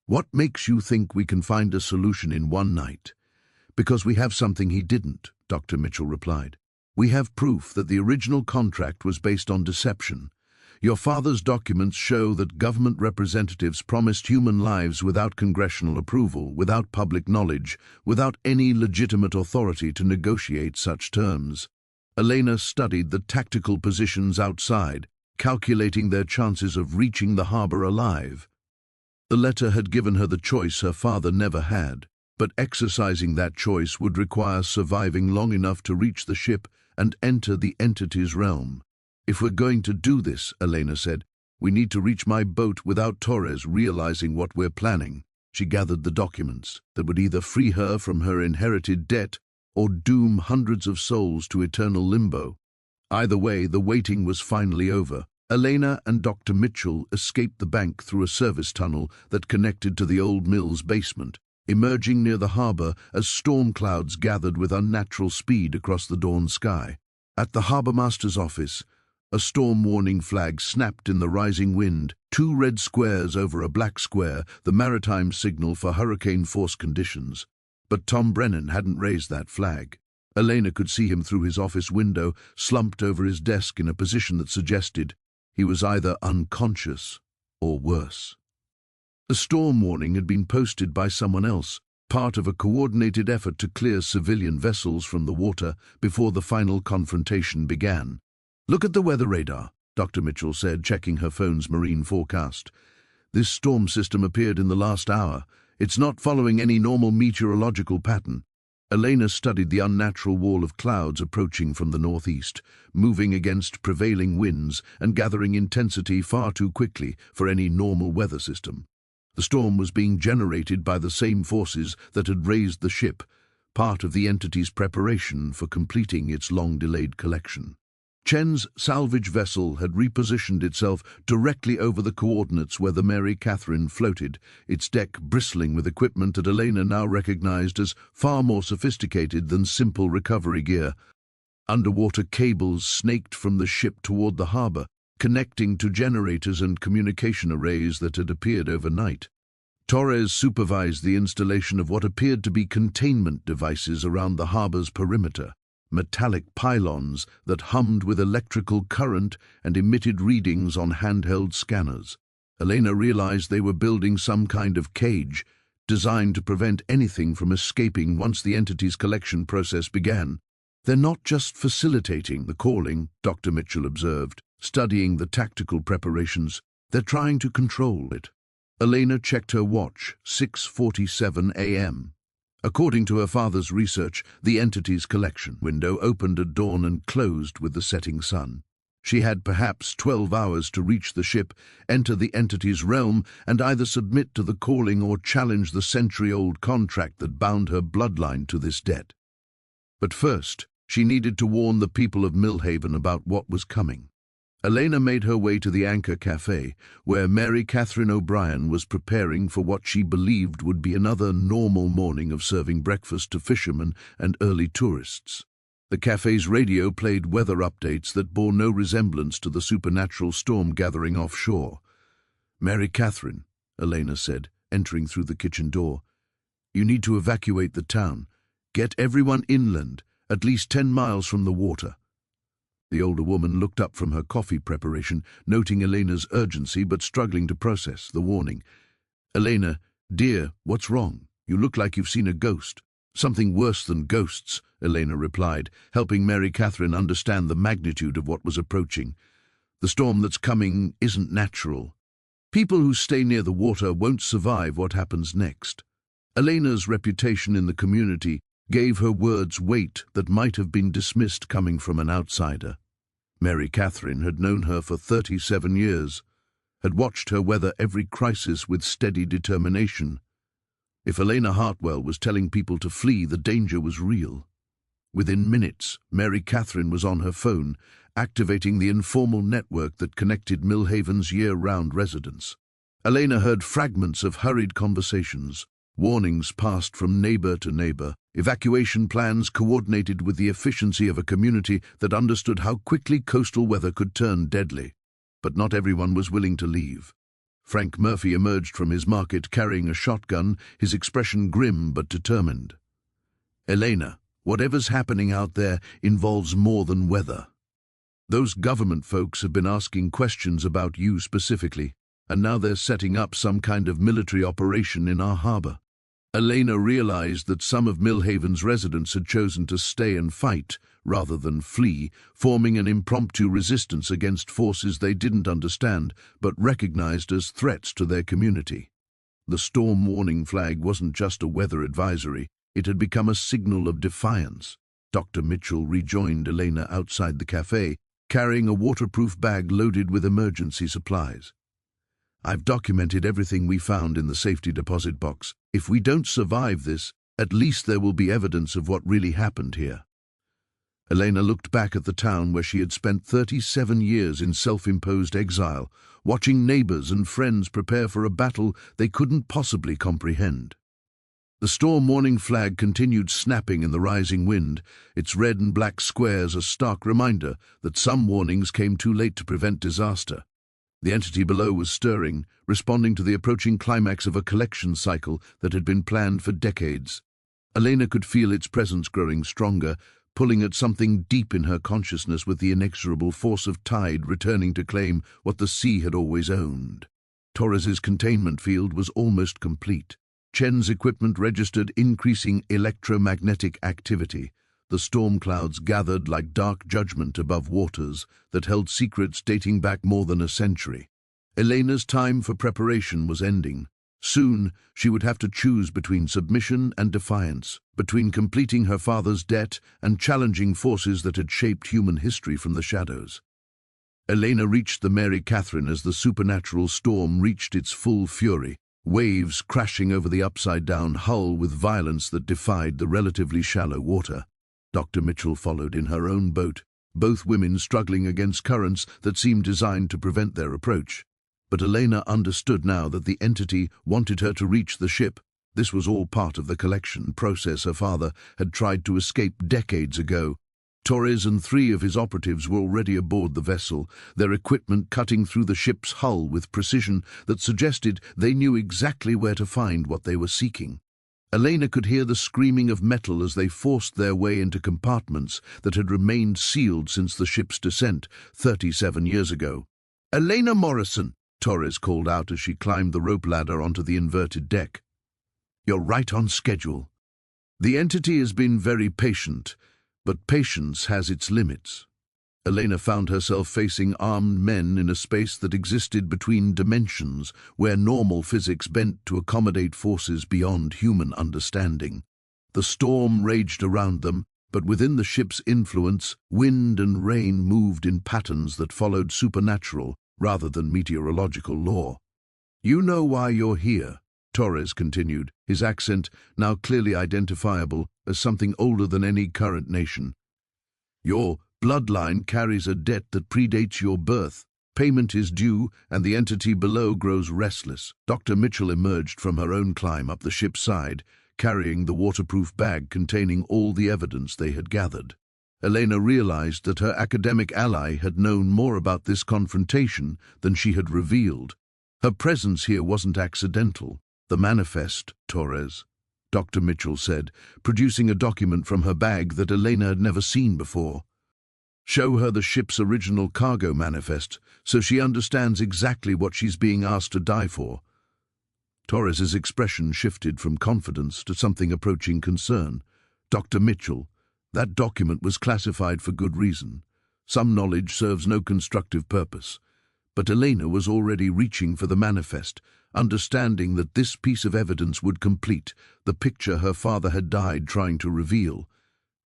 What makes you think we can find a solution in one night? Because we have something he didn't, Dr. Mitchell replied. We have proof that the original contract was based on deception. Your father's documents show that government representatives promised human lives without congressional approval, without public knowledge, without any legitimate authority to negotiate such terms. Elena studied the tactical positions outside, calculating their chances of reaching the harbor alive. The letter had given her the choice her father never had, but exercising that choice would require surviving long enough to reach the ship and enter the entity's realm. If we're going to do this, Elena said, we need to reach my boat without Torres realizing what we're planning. She gathered the documents that would either free her from her inherited debt or doom hundreds of souls to eternal limbo. Either way, the waiting was finally over. Elena and Dr. Mitchell escaped the bank through a service tunnel that connected to the old mill's basement, emerging near the harbor as storm clouds gathered with unnatural speed across the dawn sky. At the harbormaster's office, a storm warning flag snapped in the rising wind, 2 red squares over a black square, the maritime signal for hurricane-force conditions. But Tom Brennan hadn't raised that flag. Elena could see him through his office window, slumped over his desk in a position that suggested he was either unconscious or worse. The storm warning had been posted by someone else, part of a coordinated effort to clear civilian vessels from the water before the final confrontation began. Look at the weather radar, Dr. Mitchell said, checking her phone's marine forecast. This storm system appeared in the last hour. It's not following any normal meteorological pattern. Elena studied the unnatural wall of clouds approaching from the northeast, moving against prevailing winds and gathering intensity far too quickly for any normal weather system. The storm was being generated by the same forces that had raised the ship, part of the entity's preparation for completing its long-delayed collection. Chen's salvage vessel had repositioned itself directly over the coordinates where the Mary Catherine floated, its deck bristling with equipment that Elena now recognized as far more sophisticated than simple recovery gear. Underwater cables snaked from the ship toward the harbor, connecting to generators and communication arrays that had appeared overnight. Torres supervised the installation of what appeared to be containment devices around the harbor's perimeter, metallic pylons that hummed with electrical current and emitted readings on handheld scanners. Elena realized they were building some kind of cage, designed to prevent anything from escaping once the entity's collection process began. They're not just facilitating the calling, Dr. Mitchell observed, studying the tactical preparations, they're trying to control it. Elena checked her watch, 6:47 a.m. According to her father's research, the entity's collection window opened at dawn and closed with the setting sun. She had perhaps 12 hours to reach the ship, enter the entity's realm, and either submit to the calling or challenge the century-old contract that bound her bloodline to this debt. But first, she needed to warn the people of Millhaven about what was coming. Elena made her way to the Anchor Cafe, where Mary Catherine O'Brien was preparing for what she believed would be another normal morning of serving breakfast to fishermen and early tourists. The cafe's radio played weather updates that bore no resemblance to the supernatural storm gathering offshore. "Mary Catherine," Elena said, entering through the kitchen door, "you need to evacuate the town. Get everyone inland, at least 10 miles from the water." The older woman looked up from her coffee preparation, noting Elena's urgency but struggling to process the warning. "Elena, dear, what's wrong? You look like you've seen a ghost." "Something worse than ghosts," Elena replied, helping Mary Catherine understand the magnitude of what was approaching. "The storm that's coming isn't natural. People who stay near the water won't survive what happens next." Elena's reputation in the community gave her words weight that might have been dismissed coming from an outsider. Mary Catherine had known her for 37 years, had watched her weather every crisis with steady determination. If Elena Hartwell was telling people to flee, the danger was real. Within minutes, Mary Catherine was on her phone, activating the informal network that connected Millhaven's year-round residents. Elena heard fragments of hurried conversations. Warnings passed from neighbor to neighbor, evacuation plans coordinated with the efficiency of a community that understood how quickly coastal weather could turn deadly. But not everyone was willing to leave. Frank Murphy emerged from his market carrying a shotgun, his expression grim but determined. "Elena, whatever's happening out there involves more than weather. Those government folks have been asking questions about you specifically, and now they're setting up some kind of military operation in our harbor." Elena realized that some of Millhaven's residents had chosen to stay and fight rather than flee, forming an impromptu resistance against forces they didn't understand but recognized as threats to their community. The storm warning flag wasn't just a weather advisory, it had become a signal of defiance. Dr. Mitchell rejoined Elena outside the cafe, carrying a waterproof bag loaded with emergency supplies. "I've documented everything we found in the safety deposit box. If we don't survive this, at least there will be evidence of what really happened here." Elena looked back at the town where she had spent 37 years in self-imposed exile, watching neighbors and friends prepare for a battle they couldn't possibly comprehend. The storm warning flag continued snapping in the rising wind, its red and black squares a stark reminder that some warnings came too late to prevent disaster. The entity below was stirring, responding to the approaching climax of a collection cycle that had been planned for decades. Elena could feel its presence growing stronger, pulling at something deep in her consciousness with the inexorable force of tide returning to claim what the sea had always owned. Torres's containment field was almost complete. Chen's equipment registered increasing electromagnetic activity. The storm clouds gathered like dark judgment above waters that held secrets dating back more than a century. Elena's time for preparation was ending. Soon, she would have to choose between submission and defiance, between completing her father's debt and challenging forces that had shaped human history from the shadows. Elena reached the Mary Catherine as the supernatural storm reached its full fury, waves crashing over the upside-down hull with violence that defied the relatively shallow water. Dr. Mitchell followed in her own boat, both women struggling against currents that seemed designed to prevent their approach. But Elena understood now that the entity wanted her to reach the ship. This was all part of the collection process her father had tried to escape decades ago. Torres and 3 of his operatives were already aboard the vessel, their equipment cutting through the ship's hull with precision that suggested they knew exactly where to find what they were seeking. Elena could hear the screaming of metal as they forced their way into compartments that had remained sealed since the ship's descent 37 years ago. "Elena Morrison," Torres called out as she climbed the rope ladder onto the inverted deck. "You're right on schedule. The entity has been very patient, but patience has its limits." Elena found herself facing armed men in a space that existed between dimensions, where normal physics bent to accommodate forces beyond human understanding. The storm raged around them, but within the ship's influence, wind and rain moved in patterns that followed supernatural rather than meteorological law. "You know why you're here," Torres continued, his accent now clearly identifiable as something older than any current nation. "Your bloodline carries a debt that predates your birth. Payment is due, and the entity below grows restless." Dr. Mitchell emerged from her own climb up the ship's side, carrying the waterproof bag containing all the evidence they had gathered. Elena realized that her academic ally had known more about this confrontation than she had revealed. Her presence here wasn't accidental. "The manifest, Torres," Dr. Mitchell said, producing a document from her bag that Elena had never seen before. Show her the ship's original cargo manifest so she understands exactly what she's being asked to die for. Torres's expression shifted from confidence to something approaching concern. Dr. Mitchell, that document was classified for good reason. Some knowledge serves no constructive purpose. But Elena was already reaching for the manifest, understanding that this piece of evidence would complete the picture her father had died trying to reveal.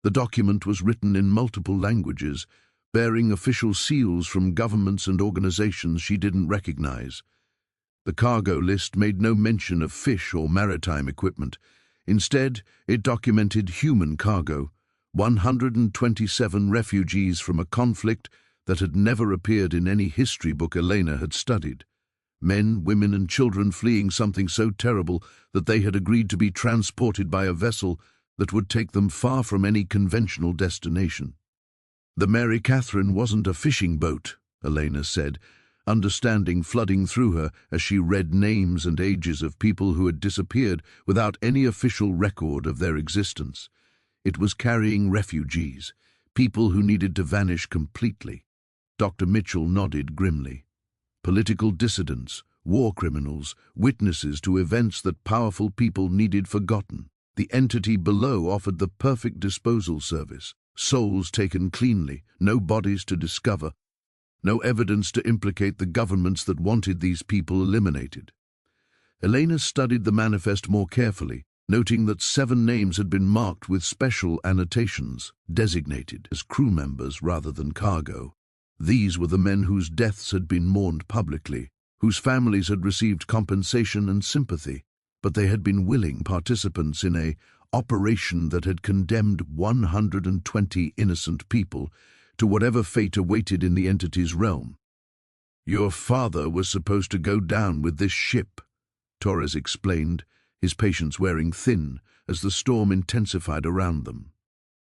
The document was written in multiple languages, bearing official seals from governments and organizations she didn't recognize. The cargo list made no mention of fish or maritime equipment. Instead, it documented human cargo, 127 refugees from a conflict that had never appeared in any history book Elena had studied. Men, women, and children fleeing something so terrible that they had agreed to be transported by a vessel that would take them far from any conventional destination. The Mary Catherine wasn't a fishing boat, Elena said, understanding flooding through her as she read names and ages of people who had disappeared without any official record of their existence. It was carrying refugees, people who needed to vanish completely. Dr. Mitchell nodded grimly. Political dissidents, war criminals, witnesses to events that powerful people needed forgotten. The entity below offered the perfect disposal service. Souls taken cleanly, no bodies to discover, no evidence to implicate the governments that wanted these people eliminated. Elena studied the manifest more carefully, noting that 7 names had been marked with special annotations, designated as crew members rather than cargo. These were the men whose deaths had been mourned publicly, whose families had received compensation and sympathy, but they had been willing participants in an operation that had condemned 120 innocent people to whatever fate awaited in the entity's realm. "Your father was supposed to go down with this ship," Torres explained, his patience wearing thin as the storm intensified around them.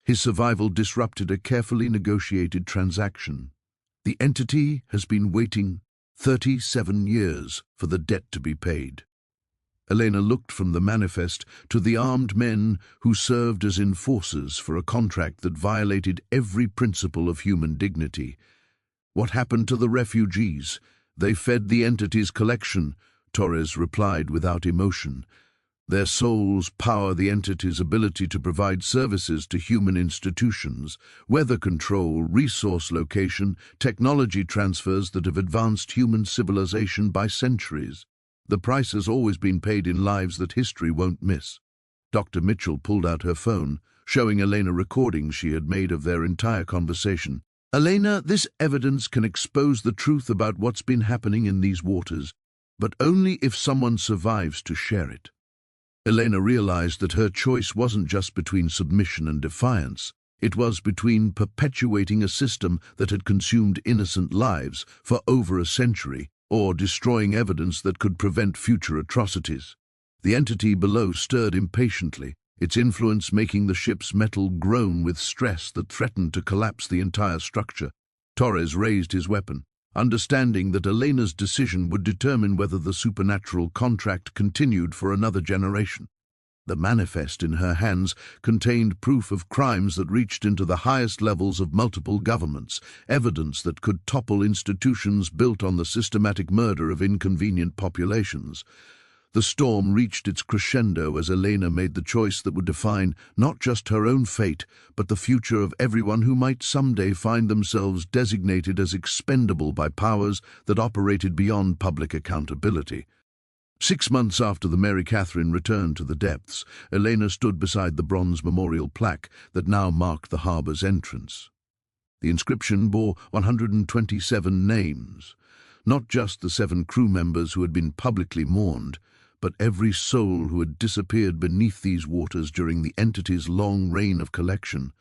His survival disrupted a carefully negotiated transaction. The entity has been waiting 37 years for the debt to be paid. Elena looked from the manifest to the armed men who served as enforcers for a contract that violated every principle of human dignity. "What happened to the refugees? They fed the entity's collection," Torres replied without emotion. "Their souls power the entity's ability to provide services to human institutions, weather control, resource location, technology transfers that have advanced human civilization by centuries. The price has always been paid in lives that history won't miss." Dr. Mitchell pulled out her phone, showing Elena recordings she had made of their entire conversation. "Elena, this evidence can expose the truth about what's been happening in these waters, but only if someone survives to share it." Elena realized that her choice wasn't just between submission and defiance. It was between perpetuating a system that had consumed innocent lives for over a century, or destroying evidence that could prevent future atrocities. The entity below stirred impatiently, its influence making the ship's metal groan with stress that threatened to collapse the entire structure. Torres raised his weapon, understanding that Elena's decision would determine whether the supernatural contract continued for another generation. The manifest in her hands contained proof of crimes that reached into the highest levels of multiple governments, evidence that could topple institutions built on the systematic murder of inconvenient populations. The storm reached its crescendo as Elena made the choice that would define not just her own fate, but the future of everyone who might someday find themselves designated as expendable by powers that operated beyond public accountability. 6 months after the Mary Catherine returned to the depths, Elena stood beside the bronze memorial plaque that now marked the harbor's entrance. The inscription bore 127 names, not just the 7 crew members who had been publicly mourned, but every soul who had disappeared beneath these waters during the entity's long reign of collection,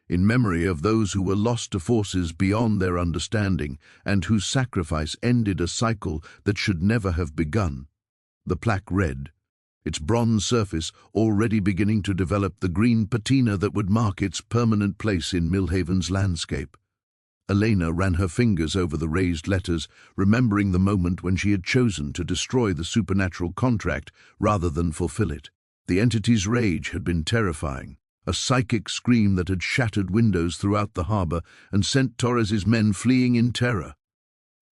in memory of those who were lost to forces beyond their understanding and whose sacrifice ended a cycle that should never have begun. The plaque read, its bronze surface already beginning to develop the green patina that would mark its permanent place in Millhaven's landscape. Elena ran her fingers over the raised letters, remembering the moment when she had chosen to destroy the supernatural contract rather than fulfill it. The entity's rage had been terrifying, a psychic scream that had shattered windows throughout the harbor and sent Torres's men fleeing in terror.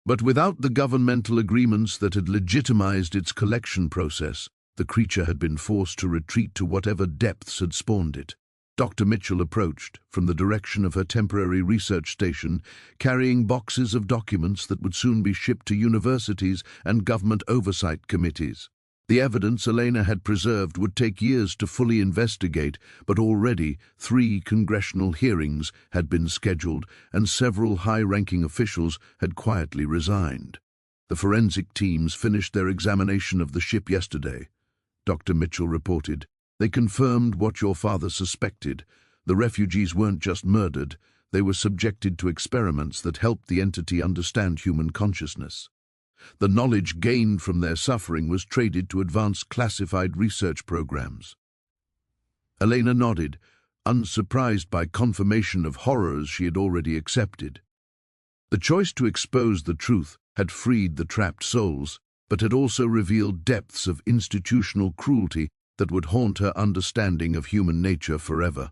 But without the governmental agreements that had legitimized its collection process, the creature had been forced to retreat to whatever depths had spawned it. Dr. Mitchell approached from the direction of her temporary research station, carrying boxes of documents that would soon be shipped to universities and government oversight committees. The evidence Elena had preserved would take years to fully investigate, but already 3 congressional hearings had been scheduled and several high-ranking officials had quietly resigned. The forensic teams finished their examination of the ship yesterday, Dr. Mitchell reported. They confirmed what your father suspected. The refugees weren't just murdered, they were subjected to experiments that helped the entity understand human consciousness. The knowledge gained from their suffering was traded to advance classified research programs. Elena nodded, unsurprised by confirmation of horrors she had already accepted. The choice to expose the truth had freed the trapped souls, but had also revealed depths of institutional cruelty that would haunt her understanding of human nature forever.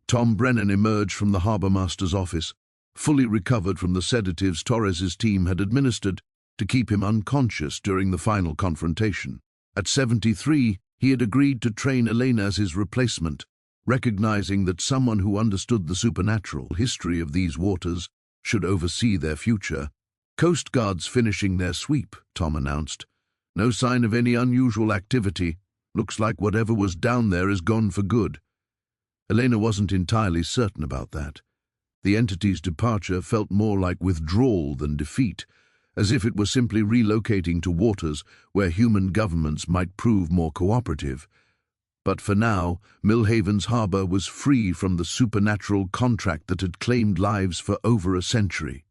Tom Brennan emerged from the harbormaster's office, fully recovered from the sedatives Torres's team had administered to keep him unconscious during the final confrontation. At 73, he had agreed to train Elena as his replacement, recognizing that someone who understood the supernatural history of these waters should oversee their future. Coast Guards finishing their sweep, Tom announced. No sign of any unusual activity. Looks like whatever was down there is gone for good. Elena wasn't entirely certain about that. The entity's departure felt more like withdrawal than defeat, as if it were simply relocating to waters where human governments might prove more cooperative. But for now, Millhaven's harbor was free from the supernatural contract that had claimed lives for over a century.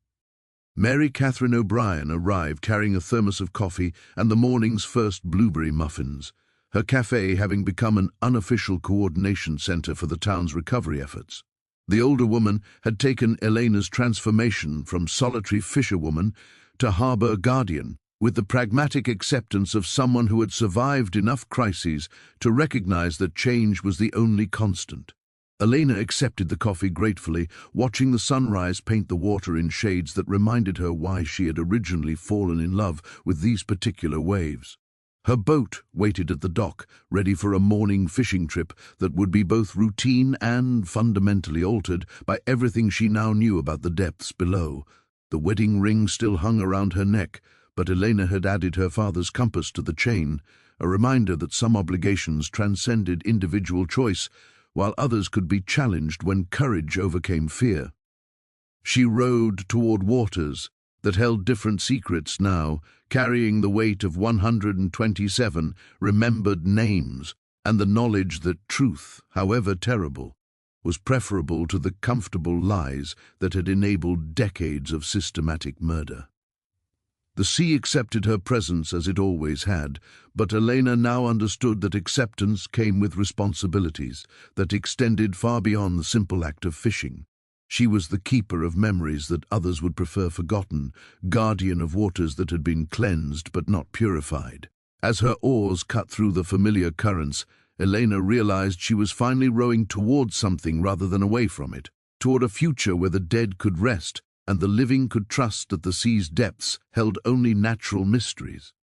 Mary Catherine O'Brien arrived carrying a thermos of coffee and the morning's first blueberry muffins, her cafe having become an unofficial coordination center for the town's recovery efforts. The older woman had taken Elena's transformation from solitary fisherwoman to harbor guardian, with the pragmatic acceptance of someone who had survived enough crises to recognize that change was the only constant. Elena accepted the coffee gratefully, watching the sunrise paint the water in shades that reminded her why she had originally fallen in love with these particular waves. Her boat waited at the dock, ready for a morning fishing trip that would be both routine and fundamentally altered by everything she now knew about the depths below. The wedding ring still hung around her neck, but Elena had added her father's compass to the chain, a reminder that some obligations transcended individual choice, while others could be challenged when courage overcame fear. She rowed toward waters that held different secrets now, carrying the weight of 127 remembered names and the knowledge that truth, however terrible, was preferable to the comfortable lies that had enabled decades of systematic murder. The sea accepted her presence as it always had, but Elena now understood that acceptance came with responsibilities that extended far beyond the simple act of fishing. She was the keeper of memories that others would prefer forgotten, guardian of waters that had been cleansed but not purified. As her oars cut through the familiar currents, Elena realized she was finally rowing towards something rather than away from it, toward a future where the dead could rest and the living could trust that the sea's depths held only natural mysteries.